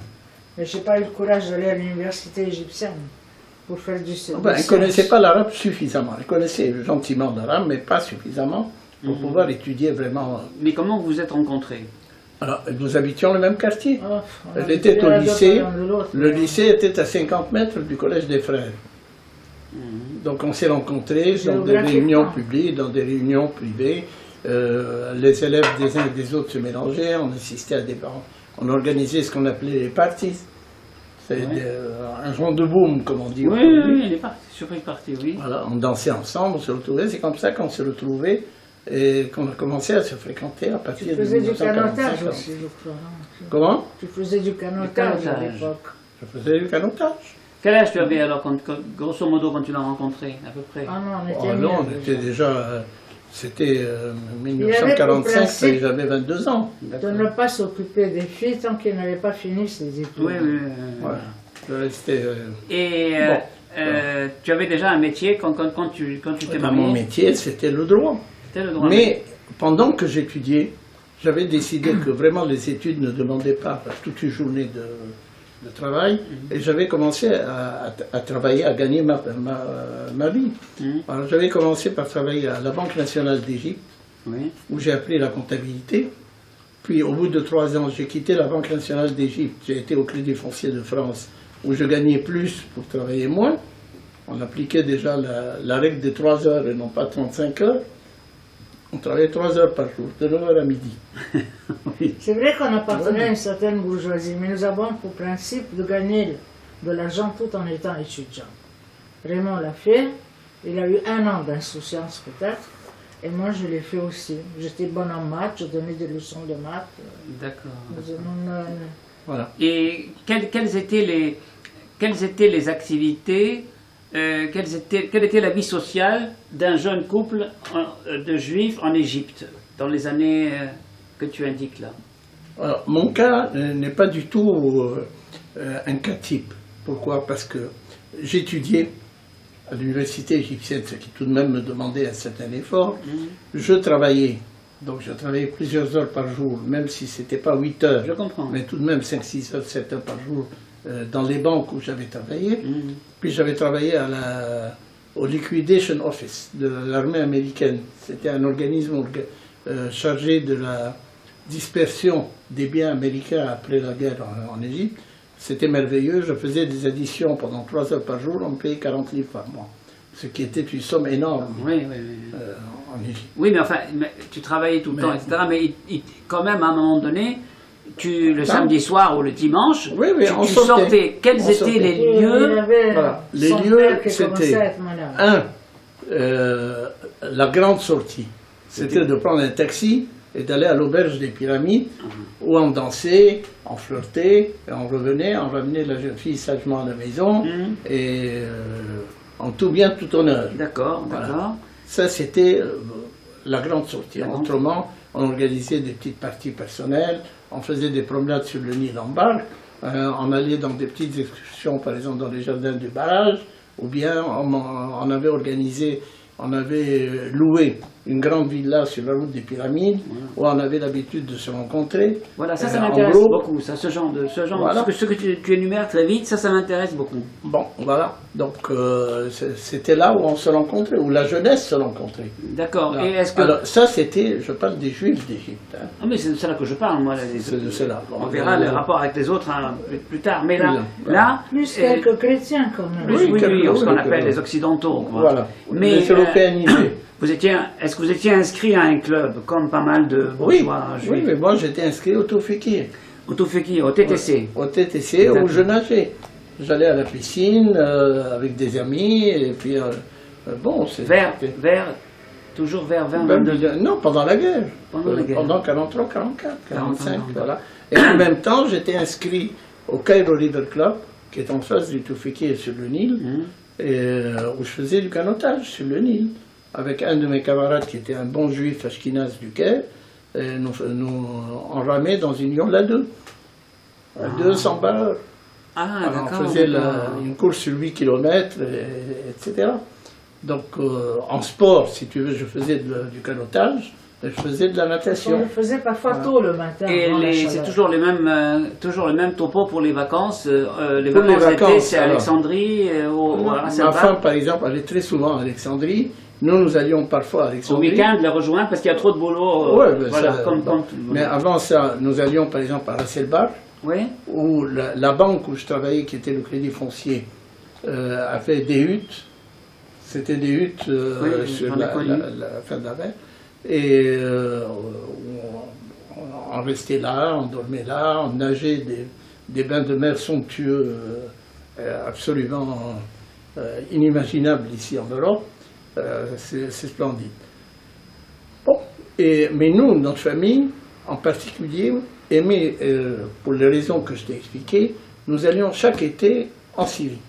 Mais je n'ai pas eu le courage d'aller à l'université égyptienne pour faire du elle ne connaissait pas l'arabe suffisamment. Elle connaissait gentiment l'arabe, mais pas suffisamment pour pouvoir étudier vraiment. Mais comment vous vous êtes rencontrés? Alors, nous habitions le même quartier. Elle était au lycée. Le lycée était à 50 mètres du collège des frères. Donc on s'est rencontrés dans des réunions publiques, dans des réunions privées. Les élèves des uns et des autres se mélangeaient, on assistait à des... On organisait ce qu'on appelait les parties. C'est Ouais. un genre de boom, comme on dit. Oui, aujourd'hui. oui, il est parti, sur une partie, oui. Voilà, on dansait ensemble, on se retrouvait. C'est comme ça qu'on s'est retrouvés et qu'on a commencé à se fréquenter à Tu partir de faisais du canotage 1945. aussi, je crois. hein. Comment? Tu faisais du canotage à canotage. l'époque. Je faisais du canotage. Quel âge tu avais alors, grosso modo, quand tu l'as rencontré, à peu près? Ah non, on Oh était non, mieux, on était déjà. C'était avait pour 1945, principe j'avais 22 ans. de ne pas s'occuper des filles tant qu'elles n'avaient pas fini ses études. Oui, oui. Ouais. Je restais. Et tu avais déjà un métier quand tu t'es Dans mon marié? métier, c'était le droit. C'était le droit. Mais pendant que j'étudiais, j'avais décidé que vraiment les études ne demandaient pas toute une journée de travail. Et j'avais commencé à travailler, à gagner ma vie. Mhm. Alors j'avais commencé par travailler à la Banque nationale d'Égypte, Oui. où j'ai appris la comptabilité. Puis au bout de 3 ans, j'ai quitté la Banque nationale d'Égypte. J'ai été au Crédit foncier de France, où je gagnais plus pour travailler moins. On appliquait déjà la règle des 3 heures et non pas 35 heures. On travaillait 3 heures par jour, de 9 heures à midi. C'est vrai qu'on appartenait à une certaine bourgeoisie, mais nous avons pour principe de gagner de l'argent tout en étant étudiant. Raymond l'a fait, il a eu 1 an d'insouciance peut-être, et moi je l'ai fait aussi. J'étais bonne en maths, je donnais des leçons de maths. D'accord. Voilà. Et quelles étaient les activités, quelle était la vie sociale d'un jeune couple de juifs en Égypte dans les années que tu indiques là? Alors, mon cas n'est pas du tout un cas type. Pourquoi? Parce que j'étudiais à l'université égyptienne, ce qui tout de même me demandait un certain effort. Je travaillais, donc je travaillais plusieurs heures par jour, même si ce n'était pas 8 heures, Je comprends. mais tout de même 5, 6 heures, 7 heures par jour dans les banques où j'avais travaillé. Puis j'avais travaillé au Liquidation Office de l'armée américaine. C'était un organisme chargé de la dispersion des biens américains après la guerre en Égypte. C'était merveilleux. Je faisais des additions pendant 3 heures par jour. On me payait 40 livres par mois, ce qui était une somme énorme Oui, oui, oui. en Égypte. Oui, mais enfin, tu travaillais tout le temps, etc. Mais quand même, à un moment donné, le samedi soir ou le dimanche, Oui, oui, on tu sortait. sortais. Quels On étaient sortait. les Il lieux? avait Voilà. Les son lieux, père qui c'était commençait à être malade. La grande sortie. C'était de prendre un taxi et d'aller à l'auberge des Pyramides, où on dansait, on flirtait, et on ramenait la jeune fille sagement à la maison, et en tout bien, tout honneur. D'accord, Voilà. d'accord. Ça, c'était la grande sortie. La grande Autrement, on organisait des petites parties personnelles, on faisait des promenades sur le Nil en barque, on allait dans des petites excursions, par exemple dans les jardins du barrage, ou bien on avait loué une grande villa sur la route des Pyramides, où on avait l'habitude de se rencontrer. Voilà, ça en m'intéresse groupe. beaucoup, ça, ce genre, Voilà. ce que tu énumères très vite, ça m'intéresse beaucoup. Bon, voilà. Donc, c'était là où on se rencontrait, où la jeunesse se rencontrait. D'accord. Là. Et est-ce que... Alors, ça, je parle des Juifs d'Égypte. Hein. Ah, mais c'est de cela que je parle, moi. C'est de cela. On verra les rapports avec les autres hein, plus tard. Mais là, Oui, là Plus quelques chrétiens quand même. oui, Oui, quelques- ce qu'on oui, appelle quelques- les occidentaux. Quoi. Voilà. Mais les européanisés. est-ce que vous étiez inscrit à un club, comme pas mal de Oui, bourgeois oui, juifs? mais moi j'étais inscrit au Toufiki, Au Toufeki, au TTC. au TTC où je nageais. J'allais à la piscine avec des amis et puis bon, Toujours vers 20, Même 22. non, pendant la guerre. Pendant la guerre. Pendant 43, 44, 45, 45, voilà. Et en même temps, j'étais inscrit au Cairo River Club, qui est en face du Toufiki sur le Nil, et, où je faisais du canotage sur le Nil, avec un de mes camarades qui était un bon juif ashkénaze du Caire. Et on ramait dans une Yola 2, à 200 barres. Ah, Alors, d'accord. on faisait d'accord. une course sur 8 km, etc. Donc, en sport, si tu veux, je faisais du canotage, et je faisais de la On natation. le faisait parfois tôt le matin. Et avant la c'est chaleur. toujours le même topo pour les vacances. Les Pour les vacances d'été, vacances, c'est alors. Alexandrie, au Ma Hasselbach. femme, par exemple, allait très souvent à Alexandrie. Nous allions parfois à Au Alexandrie. week-end, les rejoindre parce qu'il y a trop de boulot. Ouais, mais voilà, ça, comme, bon. comme- Mais avant ça, nous allions par exemple à Hasselbach, Oui, où la banque où je travaillais, qui était le Crédit foncier, avait des huttes. C'était des huttes Oui, sur j'en ai connu. la fin de la mer. Et on restait là, on dormait là, on nageait des bains de mer somptueux, absolument inimaginables ici en Europe. C'est splendide. Bon. Mais nous, notre famille, en particulier, aimait, pour les raisons que je t'ai expliquées, nous allions chaque été en Syrie.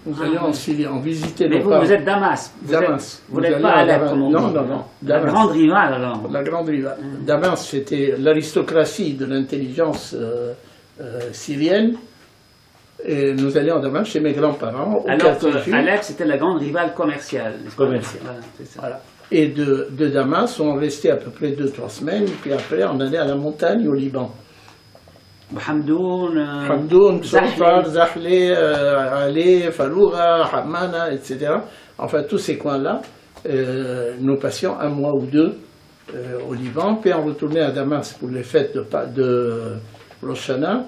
Nous allions en Syrie, en visiter mais nos parents. vous êtes Damas. Damas. Vous n'êtes pas Alep, comme on dit. Non. La grande rivale, alors. La grande rivale. Damas, c'était l'aristocratie de l'intelligence syrienne. Et nous allions à Damas chez mes grands-parents. Alors que Alep, c'était la grande rivale commerciale. Commerciale. Voilà, c'est ça. Voilà. Et de Damas, on restait à peu près 2-3 semaines. Puis après, on allait à la montagne au Liban. Hamdoun, Sofar, Zahle, Ali, Faroura, Hammana, etc. Enfin, tous ces coins-là, nous passions 1 mois ou 2 au Liban, puis on retournait à Damas pour les fêtes de Rosh Hashanah,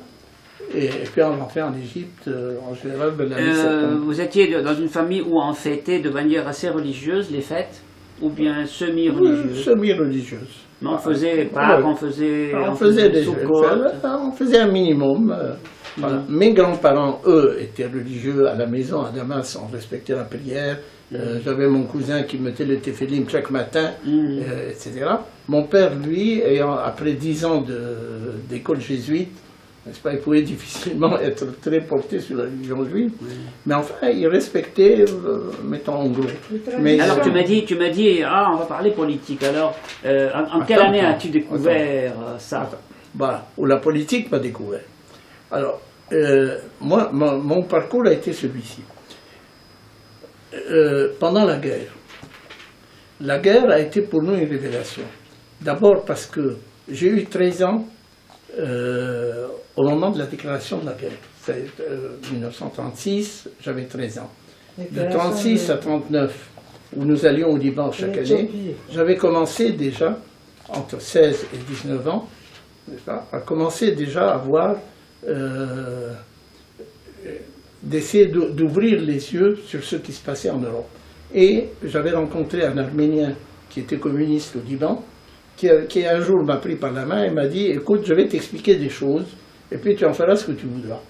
et puis on rentrait en Égypte en général de l'année septembre. Vous étiez dans une famille où on fêtait de manière assez religieuse les fêtes, ou bien semi-religieuse? Semi-religieuse. Mais on faisait Pâques, on faisait un minimum. Voilà. Mes grands-parents, eux, étaient religieux à la maison, à Damas, on respectait la prière. J'avais mon cousin qui mettait le téphilim chaque matin, etc. Mon père, lui, après 10 ans d'école jésuite, n'est-ce pas, il pouvait difficilement être très porté sur la religion juive, mais enfin, il respectait, mettons en gros. Mais, alors tu m'as dit, on va parler politique. Alors, en quelle année as-tu découvert ça? Bah, où la politique m'a découvert. Alors, moi, mon parcours a été celui-ci. Pendant la guerre a été pour nous une révélation. D'abord parce que j'ai eu 13 ans au moment de la déclaration de la guerre. C'est 1936, j'avais 13 ans. De 36 à 39, où nous allions au Liban chaque année, j'avais commencé déjà, entre 16 et 19 ans, à commencer déjà à voir, d'essayer d'ouvrir les yeux sur ce qui se passait en Europe. Et j'avais rencontré un Arménien qui était communiste au Liban, qui un jour m'a pris par la main et m'a dit « Écoute, je vais t'expliquer des choses, et puis tu en feras ce que tu voudras. »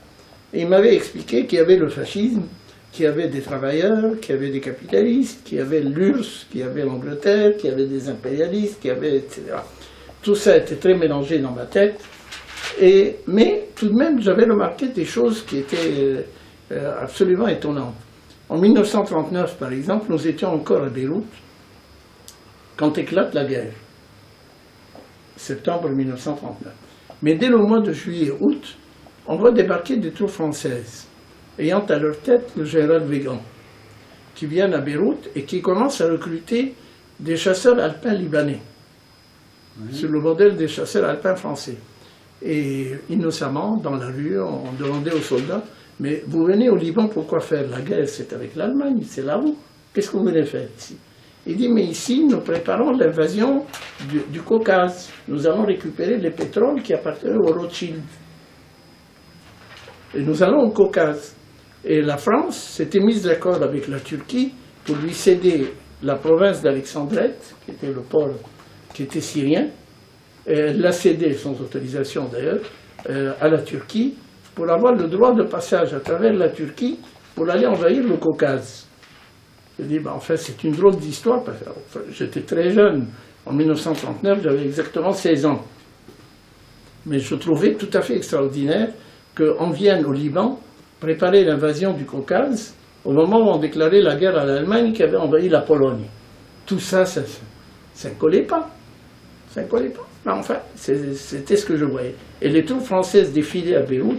Et il m'avait expliqué qu'il y avait le fascisme, qu'il y avait des travailleurs, qu'il y avait des capitalistes, qu'il y avait l'URSS, qu'il y avait l'Angleterre, qu'il y avait des impérialistes, qu'il y avait, etc. Tout ça était très mélangé dans ma tête, mais tout de même, j'avais remarqué des choses qui étaient absolument étonnantes. En 1939, par exemple, nous étions encore à Beyrouth, quand éclate la guerre. Septembre 1939. Mais dès le mois de juillet-août, on voit débarquer des troupes françaises, ayant à leur tête le général Weygand, qui viennent à Beyrouth et qui commencent à recruter des chasseurs alpins libanais, sur le modèle des chasseurs alpins français. Et innocemment, dans la rue, on demandait aux soldats, mais vous venez au Liban, pourquoi faire? La guerre, c'est avec l'Allemagne, c'est là-haut. Qu'est-ce que vous venez faire ici? Il dit, mais ici, nous préparons l'invasion du Caucase. Nous allons récupérer les pétroles qui appartenaient aux Rothschild. Et nous allons au Caucase. Et la France s'était mise d'accord avec la Turquie pour lui céder la province d'Alexandrette, qui était le pôle qui était syrien. Et elle l'a cédé, sans autorisation d'ailleurs, à la Turquie, pour avoir le droit de passage à travers la Turquie pour aller envahir le Caucase. Je dis, en fait, c'est une drôle d'histoire, parce que j'étais très jeune. En 1939, j'avais exactement 16 ans. Mais je trouvais tout à fait extraordinaire qu'on vienne au Liban préparer l'invasion du Caucase au moment où on déclarait la guerre à l'Allemagne qui avait envahi la Pologne. Tout ça, ça ne collait pas. Ça ne collait pas. Mais enfin, c'était ce que je voyais. Et les troupes françaises défilaient à Beyrouth,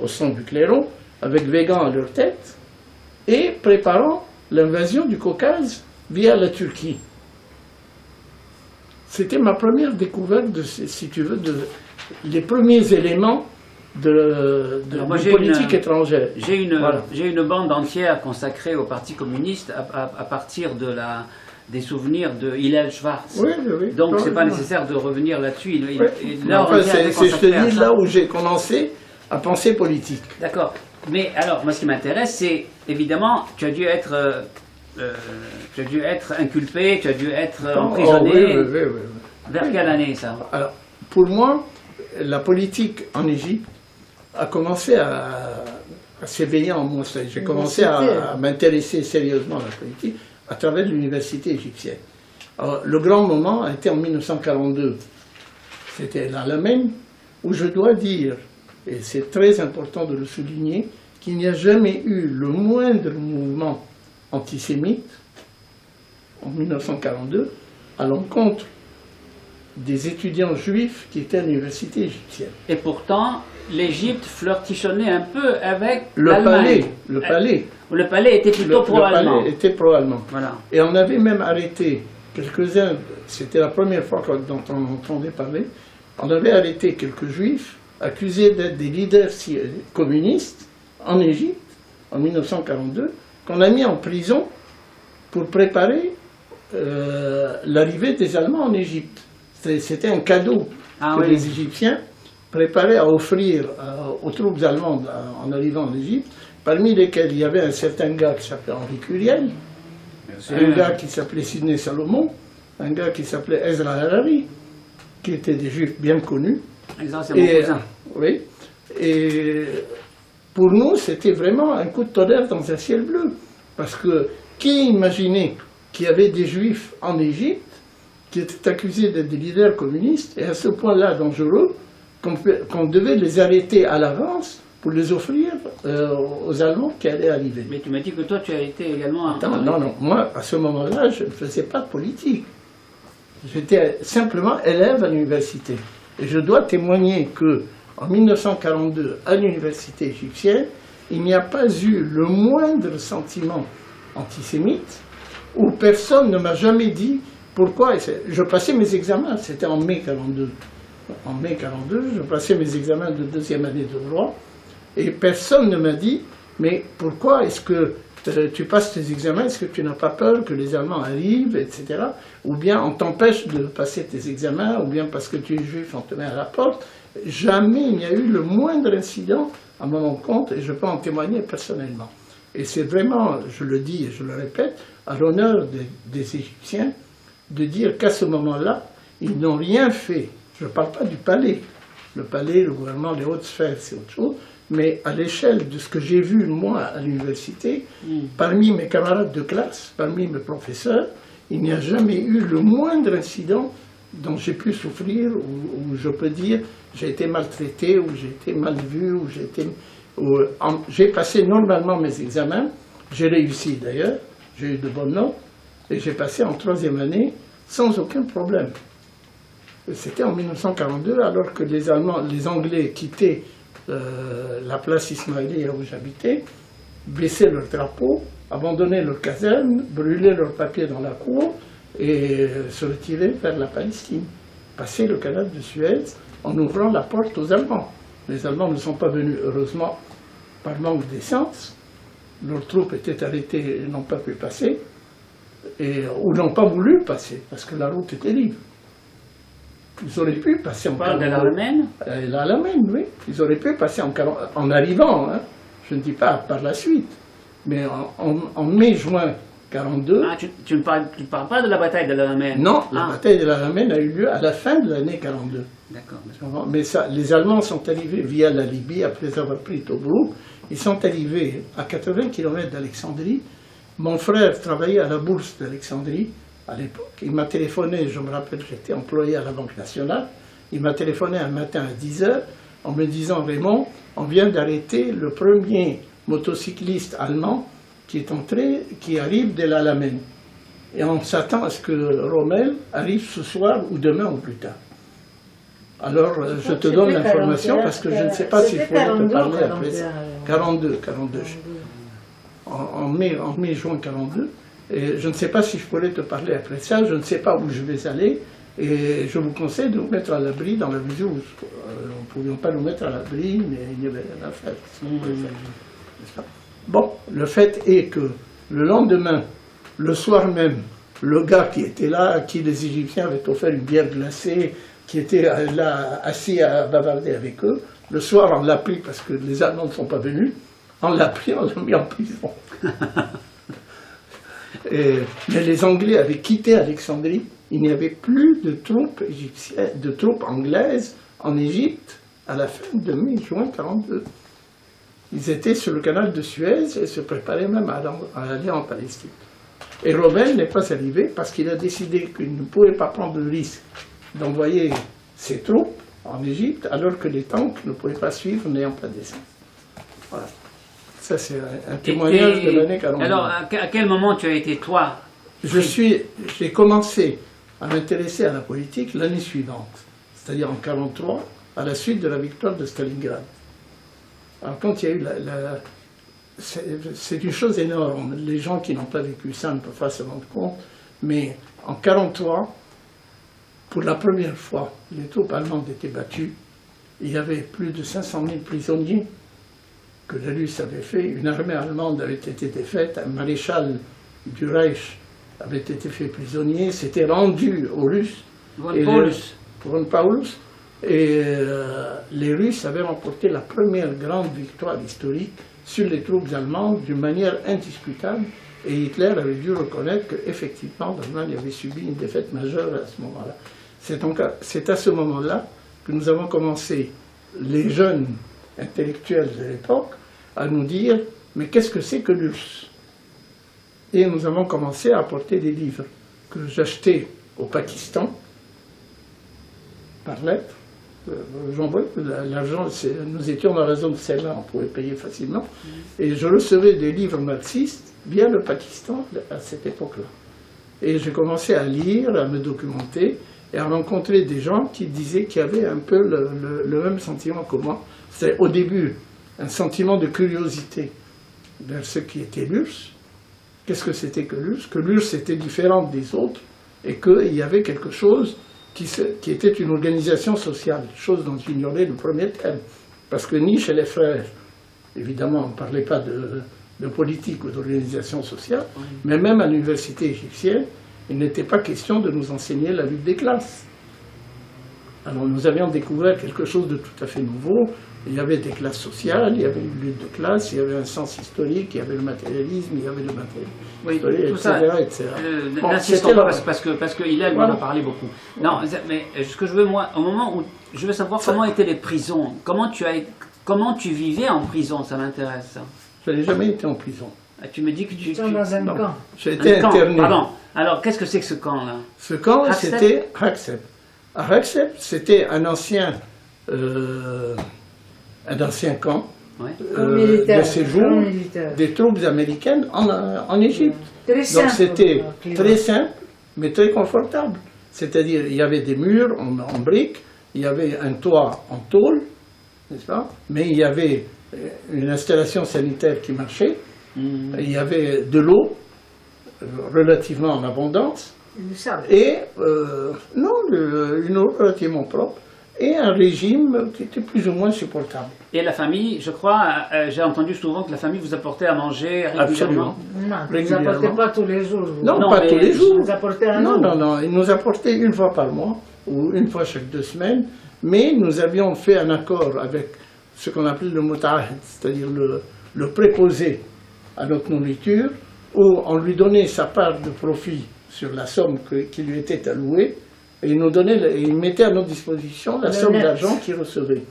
au son du clairon, avec Weygand à leur tête, et préparant l'invasion du Caucase via la Turquie. C'était ma première découverte, si tu veux, les premiers éléments de politique étrangère. J'ai une bande entière consacrée au Parti communiste à partir des souvenirs de Hillel Schwartz. Oui. Donc c'est pas nécessaire de revenir là-dessus. Je te dis là où j'ai commencé à penser politique. D'accord. Mais alors, moi ce qui m'intéresse, c'est évidemment, tu as dû être inculpé, tu as dû être emprisonné. Oui. Vers quelle année ça? Alors, pour moi, la politique en Égypte a commencé à s'éveiller en moi. J'ai commencé à m'intéresser sérieusement à la politique à travers l'université égyptienne. Alors, le grand moment a été en 1942. C'était l'Alamein, où je dois dire, et c'est très important de le souligner, qu'il n'y a jamais eu le moindre mouvement antisémite en 1942 à l'encontre des étudiants juifs qui étaient à l'université égyptienne. Et pourtant, l'Égypte flirtichonnait un peu avec Le l'Allemagne. palais. Le palais était plutôt pro-allemand. Le palais était pro-allemand. Voilà. Et on avait même arrêté quelques-uns, c'était la première fois dont on entendait parler, on avait arrêté quelques juifs accusés d'être des leaders communistes en Égypte, en 1942, qu'on a mis en prison pour préparer l'arrivée des Allemands en Égypte. C'était un cadeau que les Égyptiens préparaient à offrir aux troupes allemandes en arrivant en Égypte, parmi lesquels il y avait un certain gars qui s'appelait Henri Curiel, un gars qui s'appelait Sidney Salomon, un gars qui s'appelait Ezra Harari, qui étaient des juifs bien connus. Exact, c'est mon cousin. Oui. Et pour nous, c'était vraiment un coup de tonnerre dans un ciel bleu. Parce que qui imaginait qu'il y avait des juifs en Égypte qui étaient accusés d'être des leaders communistes et à ce point-là dangereux qu'on devait les arrêter à l'avance pour les offrir aux Allemands qui allaient arriver. Mais tu m'as dit que toi, tu as été également... Attends, non, moi, à ce moment-là, je ne faisais pas de politique. J'étais simplement élève à l'université. Et je dois témoigner qu'en 1942, à l'université égyptienne, il n'y a pas eu le moindre sentiment antisémite où personne ne m'a jamais dit pourquoi. Je passais mes examens, c'était en mai 1942. En mai 1942, je passais mes examens de deuxième année de droit et personne ne m'a dit mais pourquoi est-ce que tu passes tes examens, est-ce que tu n'as pas peur que les Allemands arrivent, etc. Ou bien on t'empêche de passer tes examens, ou bien parce que tu es juif, on te met à la porte. Jamais il n'y a eu le moindre incident à mon encontre, et je peux en témoigner personnellement. Et c'est vraiment, je le dis et je le répète, à l'honneur des Égyptiens de dire qu'à ce moment-là, ils n'ont rien fait. Je ne parle pas du palais. Le palais, le gouvernement, les hautes sphères, c'est autre chose. Mais à l'échelle de ce que j'ai vu, moi, à l'université, parmi mes camarades de classe, parmi mes professeurs, il n'y a jamais eu le moindre incident dont j'ai pu souffrir, où je peux dire j'ai été maltraité, ou j'ai été mal vu, ou j'ai passé normalement mes examens, j'ai réussi d'ailleurs, j'ai eu de bonnes notes, et j'ai passé en troisième année sans aucun problème. C'était en 1942, alors que les Anglais quittaient la place Ismaïlia où j'habitais, baissaient leur drapeau, abandonnaient leur caserne, brûlaient leurs papiers dans la cour et se retiraient vers la Palestine. Passaient le canal de Suez en ouvrant la porte aux Allemands. Les Allemands ne sont pas venus, heureusement, par manque d'essence. Leurs troupes étaient arrêtées et n'ont pas pu passer, ou n'ont pas voulu passer, parce que la route était libre. Ils auraient pu passer en 42. De l'Allemagne L'Allemagne, oui. Ils auraient pu passer en arrivant, hein. Je ne dis pas par la suite, mais en mai-juin 42. Ah, tu ne parles pas de la bataille de l'Allemagne? Non, la bataille de l'Allemagne a eu lieu à la fin de l'année 42. D'accord. Mais ça, les Allemands sont arrivés via la Libye, après avoir pris Tobrouk. Ils sont arrivés à 80 km d'Alexandrie. Mon frère travaillait à la bourse d'Alexandrie à l'époque. Il m'a téléphoné, je me rappelle, j'étais employé à la Banque nationale. Il m'a téléphoné un matin à 10 h en me disant « Raymond, on vient d'arrêter le premier motocycliste allemand qui arrive de l'Alamein. Et on s'attend à ce que Rommel arrive ce soir ou demain ou plus tard. » Alors, je te donne l'information parce que je ne sais pas si je pourrais te parler après ça. 42. En mai-juin 42. Et je ne sais pas si je pourrais te parler après ça, je ne sais pas où je vais aller, et je vous conseille de vous mettre à l'abri dans la mesure où nous ne pouvions pas nous mettre à l'abri, mais il n'y avait rien à faire. Bon, le fait est que le lendemain, le soir même, le gars qui était là, à qui les Égyptiens avaient offert une bière glacée, qui était là assis à bavarder avec eux, le soir on l'a pris parce que les Allemands ne sont pas venus, on l'a pris, on l'a mis en prison. Mais les Anglais avaient quitté Alexandrie, il n'y avait plus de troupes égyptiennes, de troupes anglaises en Égypte à la fin de mai-juin 1942. Ils étaient sur le canal de Suez et se préparaient même à aller en Palestine. Et Rommel n'est pas arrivé parce qu'il a décidé qu'il ne pouvait pas prendre le risque d'envoyer ses troupes en Égypte alors que les tanks ne pouvaient pas suivre n'ayant pas d'essence. Voilà. Ça, c'est un témoignage de l'année 42. Alors, à quel moment tu as été, toi? J'ai commencé à m'intéresser à la politique l'année suivante, c'est-à-dire en 1943, à la suite de la victoire de Stalingrad. Alors, quand il y a eu c'est une chose énorme. Les gens qui n'ont pas vécu ça ne peuvent pas se rendre compte. Mais en 1943, pour la première fois, les troupes allemandes étaient battues. Il y avait plus de 500 000 prisonniers que la Russe avait fait. Une armée allemande avait été défaite. Un maréchal du Reich avait été fait prisonnier. C'était rendu aux Russes. Von Paulus. Et les Russes avaient remporté la première grande victoire historique sur les troupes allemandes d'une manière indiscutable, et Hitler avait dû reconnaître qu'effectivement l'Allemagne avait subi une défaite majeure à ce moment-là. C'est à ce moment-là que nous avons commencé, les jeunes intellectuels de l'époque, à nous dire « mais qu'est-ce que c'est que l'URSS ?» Et nous avons commencé à apporter des livres que j'achetais au Pakistan, par lettre. J'envoie l'argent, nous étions dans la zone de celle-là, on pouvait payer facilement, et je recevais des livres marxistes via le Pakistan à cette époque-là. Et j'ai commencé à lire, à me documenter, et à rencontrer des gens qui disaient qu'ils avaient un peu le même sentiment que moi. C'était au début un sentiment de curiosité vers ce qui était l'URSS. Qu'est-ce que c'était que l'URSS? Que l'URSS était différente des autres, et qu'il y avait quelque chose qui était une organisation sociale, chose dont j'ignorais le premier terme. Parce que ni chez les frères, évidemment, on ne parlait pas de politique ou d'organisation sociale, mais même à l'université égyptienne, il n'était pas question de nous enseigner la lutte des classes. Alors nous avions découvert quelque chose de tout à fait nouveau. Il y avait des classes sociales, il y avait une lutte de classe, il y avait un sens historique, il y avait le matérialisme, il y avait le matérialisme, etc. N'insistons pas parce que Hillel en a parlé beaucoup. Non, mais ce que je veux, moi, au moment où je veux savoir comment étaient les prisons, comment tu vivais en prison, ça m'intéresse. Je n'ai jamais été en prison. Ah, tu me dis que tu étais dans un camp. J'ai été interné. Pardon. Alors, qu'est-ce que c'est que ce camp-là? Ce camp, c'était Hakseb. À Hakseb, c'était un ancien camp de séjour des troupes américaines en Égypte. Donc c'était très simple, mais très confortable. C'est-à-dire, il y avait des murs en briques, il y avait un toit en tôle, n'est-ce pas? Mais il y avait une installation sanitaire qui marchait, il y avait de l'eau relativement en abondance, et une eau relativement propre, et un régime qui était plus ou moins supportable. Et la famille, je crois, j'ai entendu souvent que la famille vous apportait à manger régulièrement. Non, ils ne nous apportaient pas tous les jours. Non, pas tous les jours. Ils nous apportaient un jour. Non, ils nous apportaient une fois par mois, ou une fois chaque 2 semaines, mais nous avions fait un accord avec ce qu'on appelait le muta'ahid, c'est-à-dire le préposé à notre nourriture, où on lui donnait sa part de profit sur la somme qui lui était allouée, et il mettait à notre disposition la somme d'argent qu'il recevait.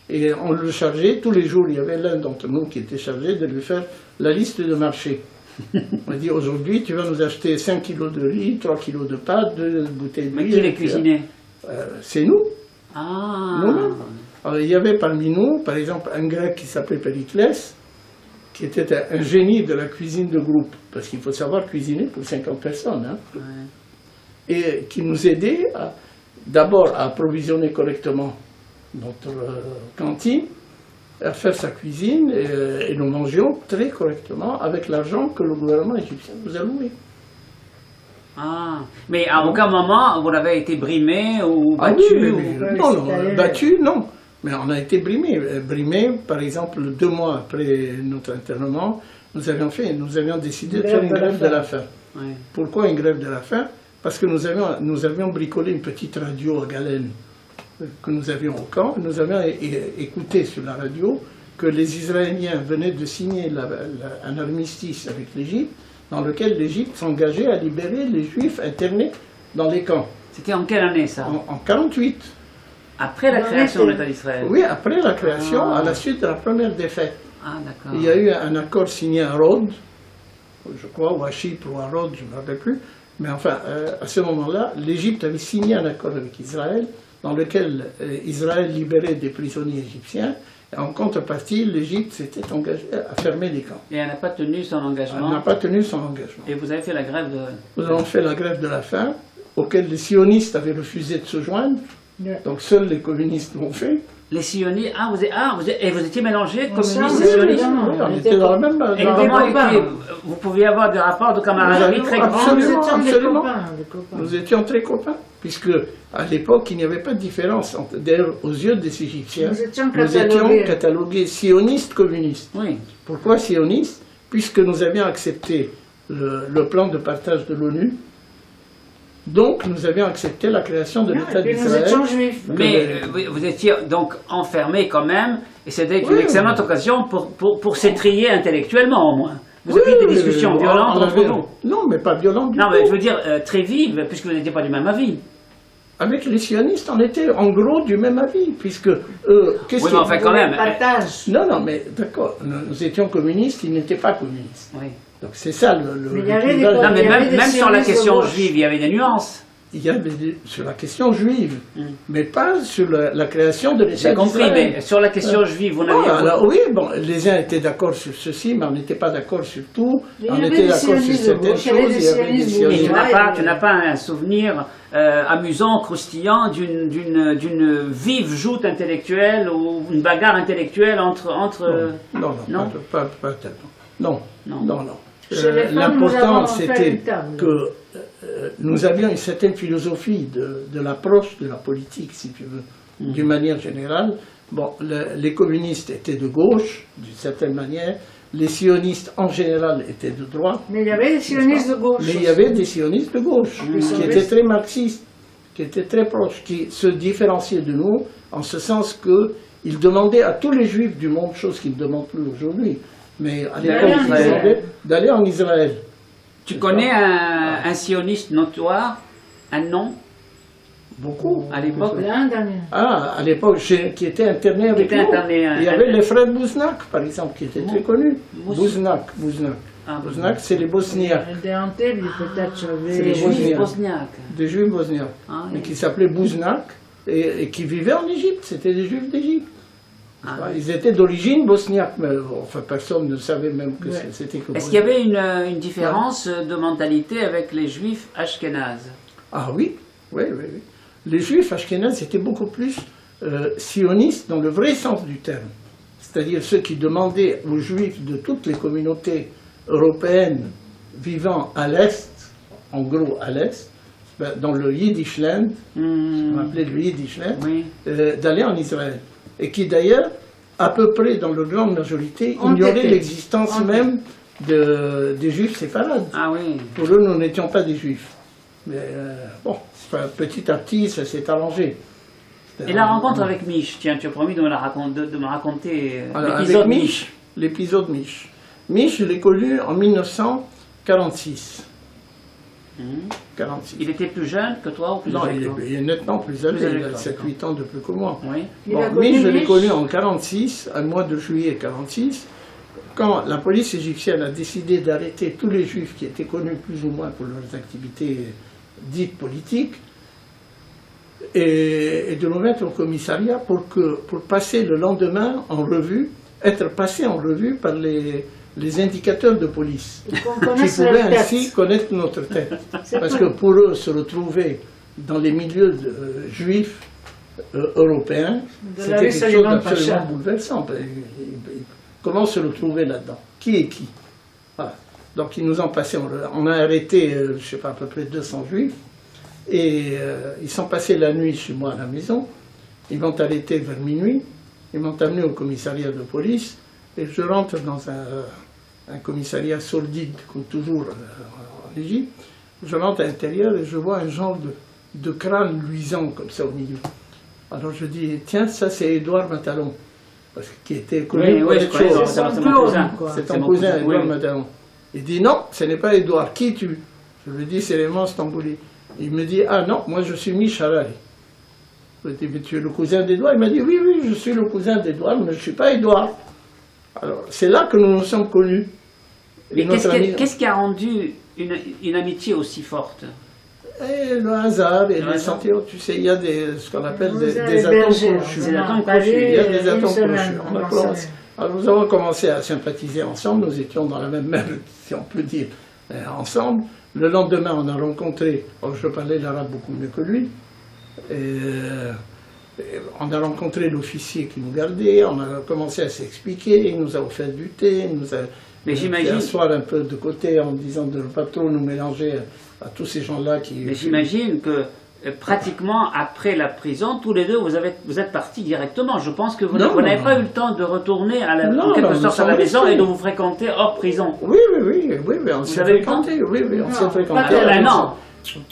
Et on le chargeait, tous les jours, il y avait l'un d'entre nous qui était chargé de lui faire la liste de marché. On dit, aujourd'hui, tu vas nous acheter 5 kilos de riz, 3 kilos de pâtes, 2 bouteilles d'huile. Mais qui les cuisinait? C'est nous. Ah. Nous-mêmes. Alors, il y avait parmi nous, par exemple, un grec qui s'appelait Périclès, qui était un génie de la cuisine de groupe, parce qu'il faut savoir cuisiner pour 50 personnes. Hein. Ouais. Et qui nous aidait d'abord à approvisionner correctement notre cantine, à faire sa cuisine, et nous mangions très correctement avec l'argent que le gouvernement égyptien nous a loué. Ah, mais à aucun moment vous n'avez été brimé ou battu? Non, battu, non. Mais on a été brimé. Brimé, par exemple, 2 mois après notre internement, nous avions décidé de faire une grève de la faim. Ouais. Pourquoi une grève de la faim? Parce que nous avions bricolé une petite radio à galène que nous avions au camp. Nous avions écouté sur la radio que les Israéliens venaient de signer un armistice avec l'Égypte, dans lequel l'Égypte s'engageait à libérer les Juifs internés dans les camps. C'était en quelle année ça? En 1948. Après la Non, création de mais l'État d'Israël. Oui, après la création, Ah. à la suite de la première défaite. Ah, d'accord. Il y a eu un accord signé à Rhodes, je crois, ou à Chypre ou à Rhodes, je ne me rappelle plus. Mais enfin, à ce moment-là, l'Égypte avait signé un accord avec Israël, dans lequel Israël libérait des prisonniers égyptiens. Et en contrepartie, l'Égypte s'était engagée à fermer les camps. Et elle n'a pas tenu son Elle engagement. n'a pas tenu son engagement. Et vous avez fait la grève de... Nous avons fait la grève de la faim, auquel les sionistes avaient refusé de se joindre. Ouais. Donc seuls les communistes l'ont fait. Les sionistes... Et vous étiez mélangés, communistes Ensemble, et sionistes. évidemment. Oui, on était dans la même. Et dans la comment même- copains. vous pouviez avoir des rapports de camaraderie Nous très avions grands. Nous Absolument, étions des absolument. copains, des copains. Nous étions très copains, puisque à l'époque, il n'y avait pas de différence. D'ailleurs, aux yeux des Égyptiens, Nous étions nous étions catalogués. catalogués sionistes communistes. Oui. Pourquoi sionistes? Puisque nous avions accepté le plan de partage de l'ONU. Donc, nous avions accepté la création de Non, l'État et puis nous d'Israël. étions juifs. Mais vous étiez donc enfermés quand même, et c'était une Oui. excellente occasion pour s'étrier intellectuellement au moins. Vous Oui, aviez des discussions violentes on entre avait- vous. Non, mais pas violentes du Non, tout. mais je veux dire très vives, puisque vous n'étiez pas du même avis. Avec les sionistes, on était en gros du même avis, puisque qu'est-ce Oui, que- mais enfin quand même. Partage. Non, non, mais d'accord, nous étions communistes, ils n'étaient pas communistes. Oui. Donc c'est ça le Mais il y avait des clivage. Non, mais Il y avait des même sur la sionistes de question gauche. juive, il y avait des nuances. Il y avait sur la question juive, mais pas sur la création de l'État J'ai compris, d'Israël. mais sur la question juive, vous Bon, n'aviez alors oui, bon, les uns étaient d'accord sur ceci, mais on n'était pas d'accord sur tout. Il y On avait était des d'accord sur sionistes de certaines gauche, il y avait choses. des Il y avait des sionistes de Et sionistes. gauche. tu n'as pas un souvenir amusant, croustillant d'une vive joute intellectuelle ou une bagarre intellectuelle entre Non, Non. pas tellement. Non, Non. non, non. Chez les femmes, L'important, nous avons fait c'était une table. que nous avions une certaine philosophie de l'approche de la politique, si tu veux, d'une manière générale. Bon, les communistes étaient de gauche, d'une certaine manière. Les sionistes, en général, étaient de droite. Mais il y avait des sionistes de gauche. Mais il y avait des sionistes de gauche, qui étaient très marxistes, qui étaient très proches, qui se différenciaient de nous, en ce sens qu'ils demandaient à tous les juifs du monde, chose qu'ils ne demandent plus aujourd'hui, mais à l'époque, D'aller en ils Israël. demandaient d'aller en Israël. Tu connais un sioniste notoire, un nom, Beaucoup. à l'époque? Plein d'amis. Ah, à l'époque, qui était interné avec était nous. interné, Il y avait les frères Bouznak, par exemple, qui étaient très connus. Bouznak. Bouznak. Ah, Bouznak, c'est les Bosniaques, Des Antibes, peut-être, C'est C'est les les juifs Bosniaques. bosniaques. des juifs bosniaques, Ah, mais oui. qui s'appelaient Bouznak et qui vivaient en Égypte. C'était des juifs d'Égypte. Ah, Ils étaient d'origine bosniaque, mais enfin, personne ne savait même que Ouais. c'était que Est-ce qu'il y bosniaque. avait une différence de mentalité avec les juifs ashkénazes? Ah oui, oui, oui, oui. Les juifs ashkénazes étaient beaucoup plus sionistes dans le vrai sens du terme. C'est-à-dire ceux qui demandaient aux juifs de toutes les communautés européennes vivant à l'Est, en gros à l'Est, dans le Yiddishland, on appelait le Yiddishland, Oui. d'aller en Israël. Et qui d'ailleurs, à peu près dans leur grande majorité, Ont ignoraient été. l'existence Ont même des juifs séfarades. Ah oui. Pour eux, nous n'étions pas des juifs. Mais bon, enfin, petit à petit, ça s'est arrangé. Et la rencontre avec Mich, tiens, tu as promis de me raconter Alors, l'épisode avec Mich. l'épisode Mich. Mich, je l'ai connu en 1946. 46. Il était plus jeune que toi ou plus Non, âgé que toi? il est nettement plus âgé, Plus âgé il a que toi, 7-8 ans de plus que moi. Oui. Il a Bon, connu Mich, je l'ai Mich. connu en 46, au mois de juillet 46, quand la police égyptienne a décidé d'arrêter tous les juifs qui étaient connus plus ou moins pour leurs activités dites politiques, et de nous mettre au commissariat pour passer le lendemain en revue, être passé en revue par les indicateurs de police, Qu'on qui connaisse pouvaient leur tête. ainsi connaître notre tête. C'est Parce tout. que pour eux, se retrouver dans les milieux juifs européens, De la c'était rue quelque chose Soliman d'absolument Pacha. bouleversant. Comment se retrouver là-dedans? Qui est qui? Voilà. Donc ils nous ont passé, on a arrêté, je ne sais pas, à peu près 200 juifs, et ils sont passés la nuit chez moi à la maison, ils m'ont arrêté vers minuit, ils m'ont amené au commissariat de police, et je rentre dans un commissariat sordide, comme toujours en Égypte. Je rentre à l'intérieur et je vois un genre de crâne luisant comme ça au milieu. Alors je dis, tiens, ça c'est Édouard Matalon, parce qu'il était connu Oui, pour oui, je être connais, chauve. c'est son mon clone, cousin. quoi. C'est C'est ton mon cousin, cousin, Édouard oui. Matalon. Il dit, non, ce n'est pas Édouard, qui es-tu? Je lui dis, c'est les monstres Stambouli. Il me dit, ah non, moi je suis Mich Harari. Je dis, mais tu es le cousin d'Édouard? Il m'a dit, oui, oui, je suis le cousin d'Édouard, mais je ne suis pas Édouard. Alors, c'est là que nous nous sommes connus. Mais qu'est-ce qui a rendu une amitié aussi forte? Et le hasard et les sentiments, tu sais, il y a ce qu'on appelle des atomes crochus. Il y a des atomes crochus. Alors nous avons commencé à sympathiser ensemble, nous étions dans la même merde, si on peut dire, ensemble. Le lendemain, on a rencontré, je parlais l'arabe beaucoup mieux que lui, on a rencontré l'officier qui nous gardait, on a commencé à s'expliquer, il nous a offert du thé, il nous a fait asseoir un peu de côté en disant de ne pas trop nous mélanger à tous ces gens-là qui... Mais j'imagine que pratiquement après la prison, tous les deux, vous êtes partis directement. Je pense que vous n'avez pas eu le temps de retourner en quelque sorte à la maison et de vous fréquenter hors prison. Oui, on s'est fréquenté. On s'est fréquenté. Un an.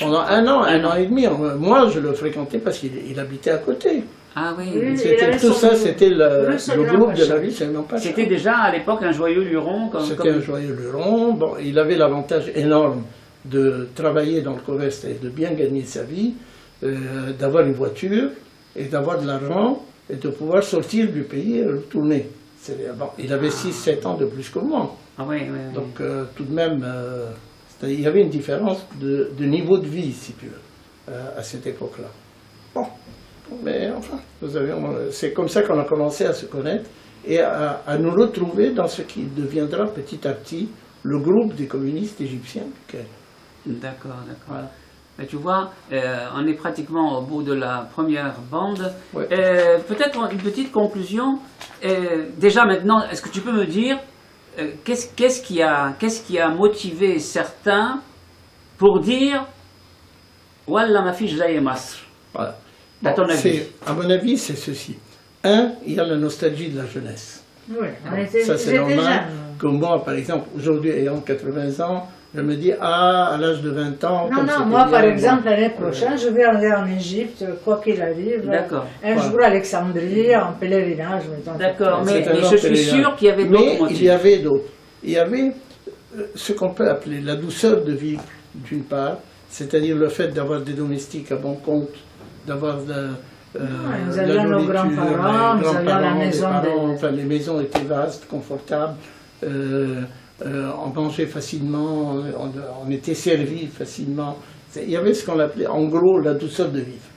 Pendant un an et demi. Moi, je le fréquentais parce qu'il habitait à côté. Ah oui. Tout ça, c'était le groupe de la vie, c'est non pas. C'était déjà à l'époque un joyeux luron. C'était un joyeux luron. Bon, il avait l'avantage énorme de travailler dans le commerce et de bien gagner sa vie, d'avoir une voiture et d'avoir de l'argent et de pouvoir sortir du pays et retourner. Bon, il avait 6-7 ans de plus que moi. Ah oui. Donc tout de même, il y avait une différence de niveau de vie, si tu veux, à cette époque-là. Bon, mais enfin, c'est comme ça qu'on a commencé à se connaître et à nous retrouver dans ce qui deviendra petit à petit le groupe des communistes égyptiens. D'accord. Voilà. Mais tu vois, on est pratiquement au bout de la première bande. Ouais. Peut-être une petite conclusion. Déjà maintenant, est-ce que tu peux me dire qu'est-ce qui a motivé certains pour dire Wallah ma fille j'aille Masr? Voilà. À ton avis? À mon avis, c'est ceci. Il y a la nostalgie de la jeunesse. Oui, ça c'est normal. Comme moi, par exemple, aujourd'hui ayant 80 ans, je me dis, à l'âge de 20 ans... Non, moi par exemple, l'année prochaine, je vais aller en Égypte, quoi qu'il arrive. D'accord. Un jour à Alexandrie, en pèlerinage. D'accord, mais je suis sûr qu'il y avait d'autres motifs. Il y avait d'autres. Il y avait ce qu'on peut appeler la douceur de vivre, d'une part, c'est-à-dire le fait d'avoir des domestiques à bon compte, d'avoir nous avions nos grands-parents, nous avions la maison. Enfin, les maisons étaient vastes, confortables. On mangeait facilement, on était servi facilement. Il y avait ce qu'on appelait en gros la douceur de vivre.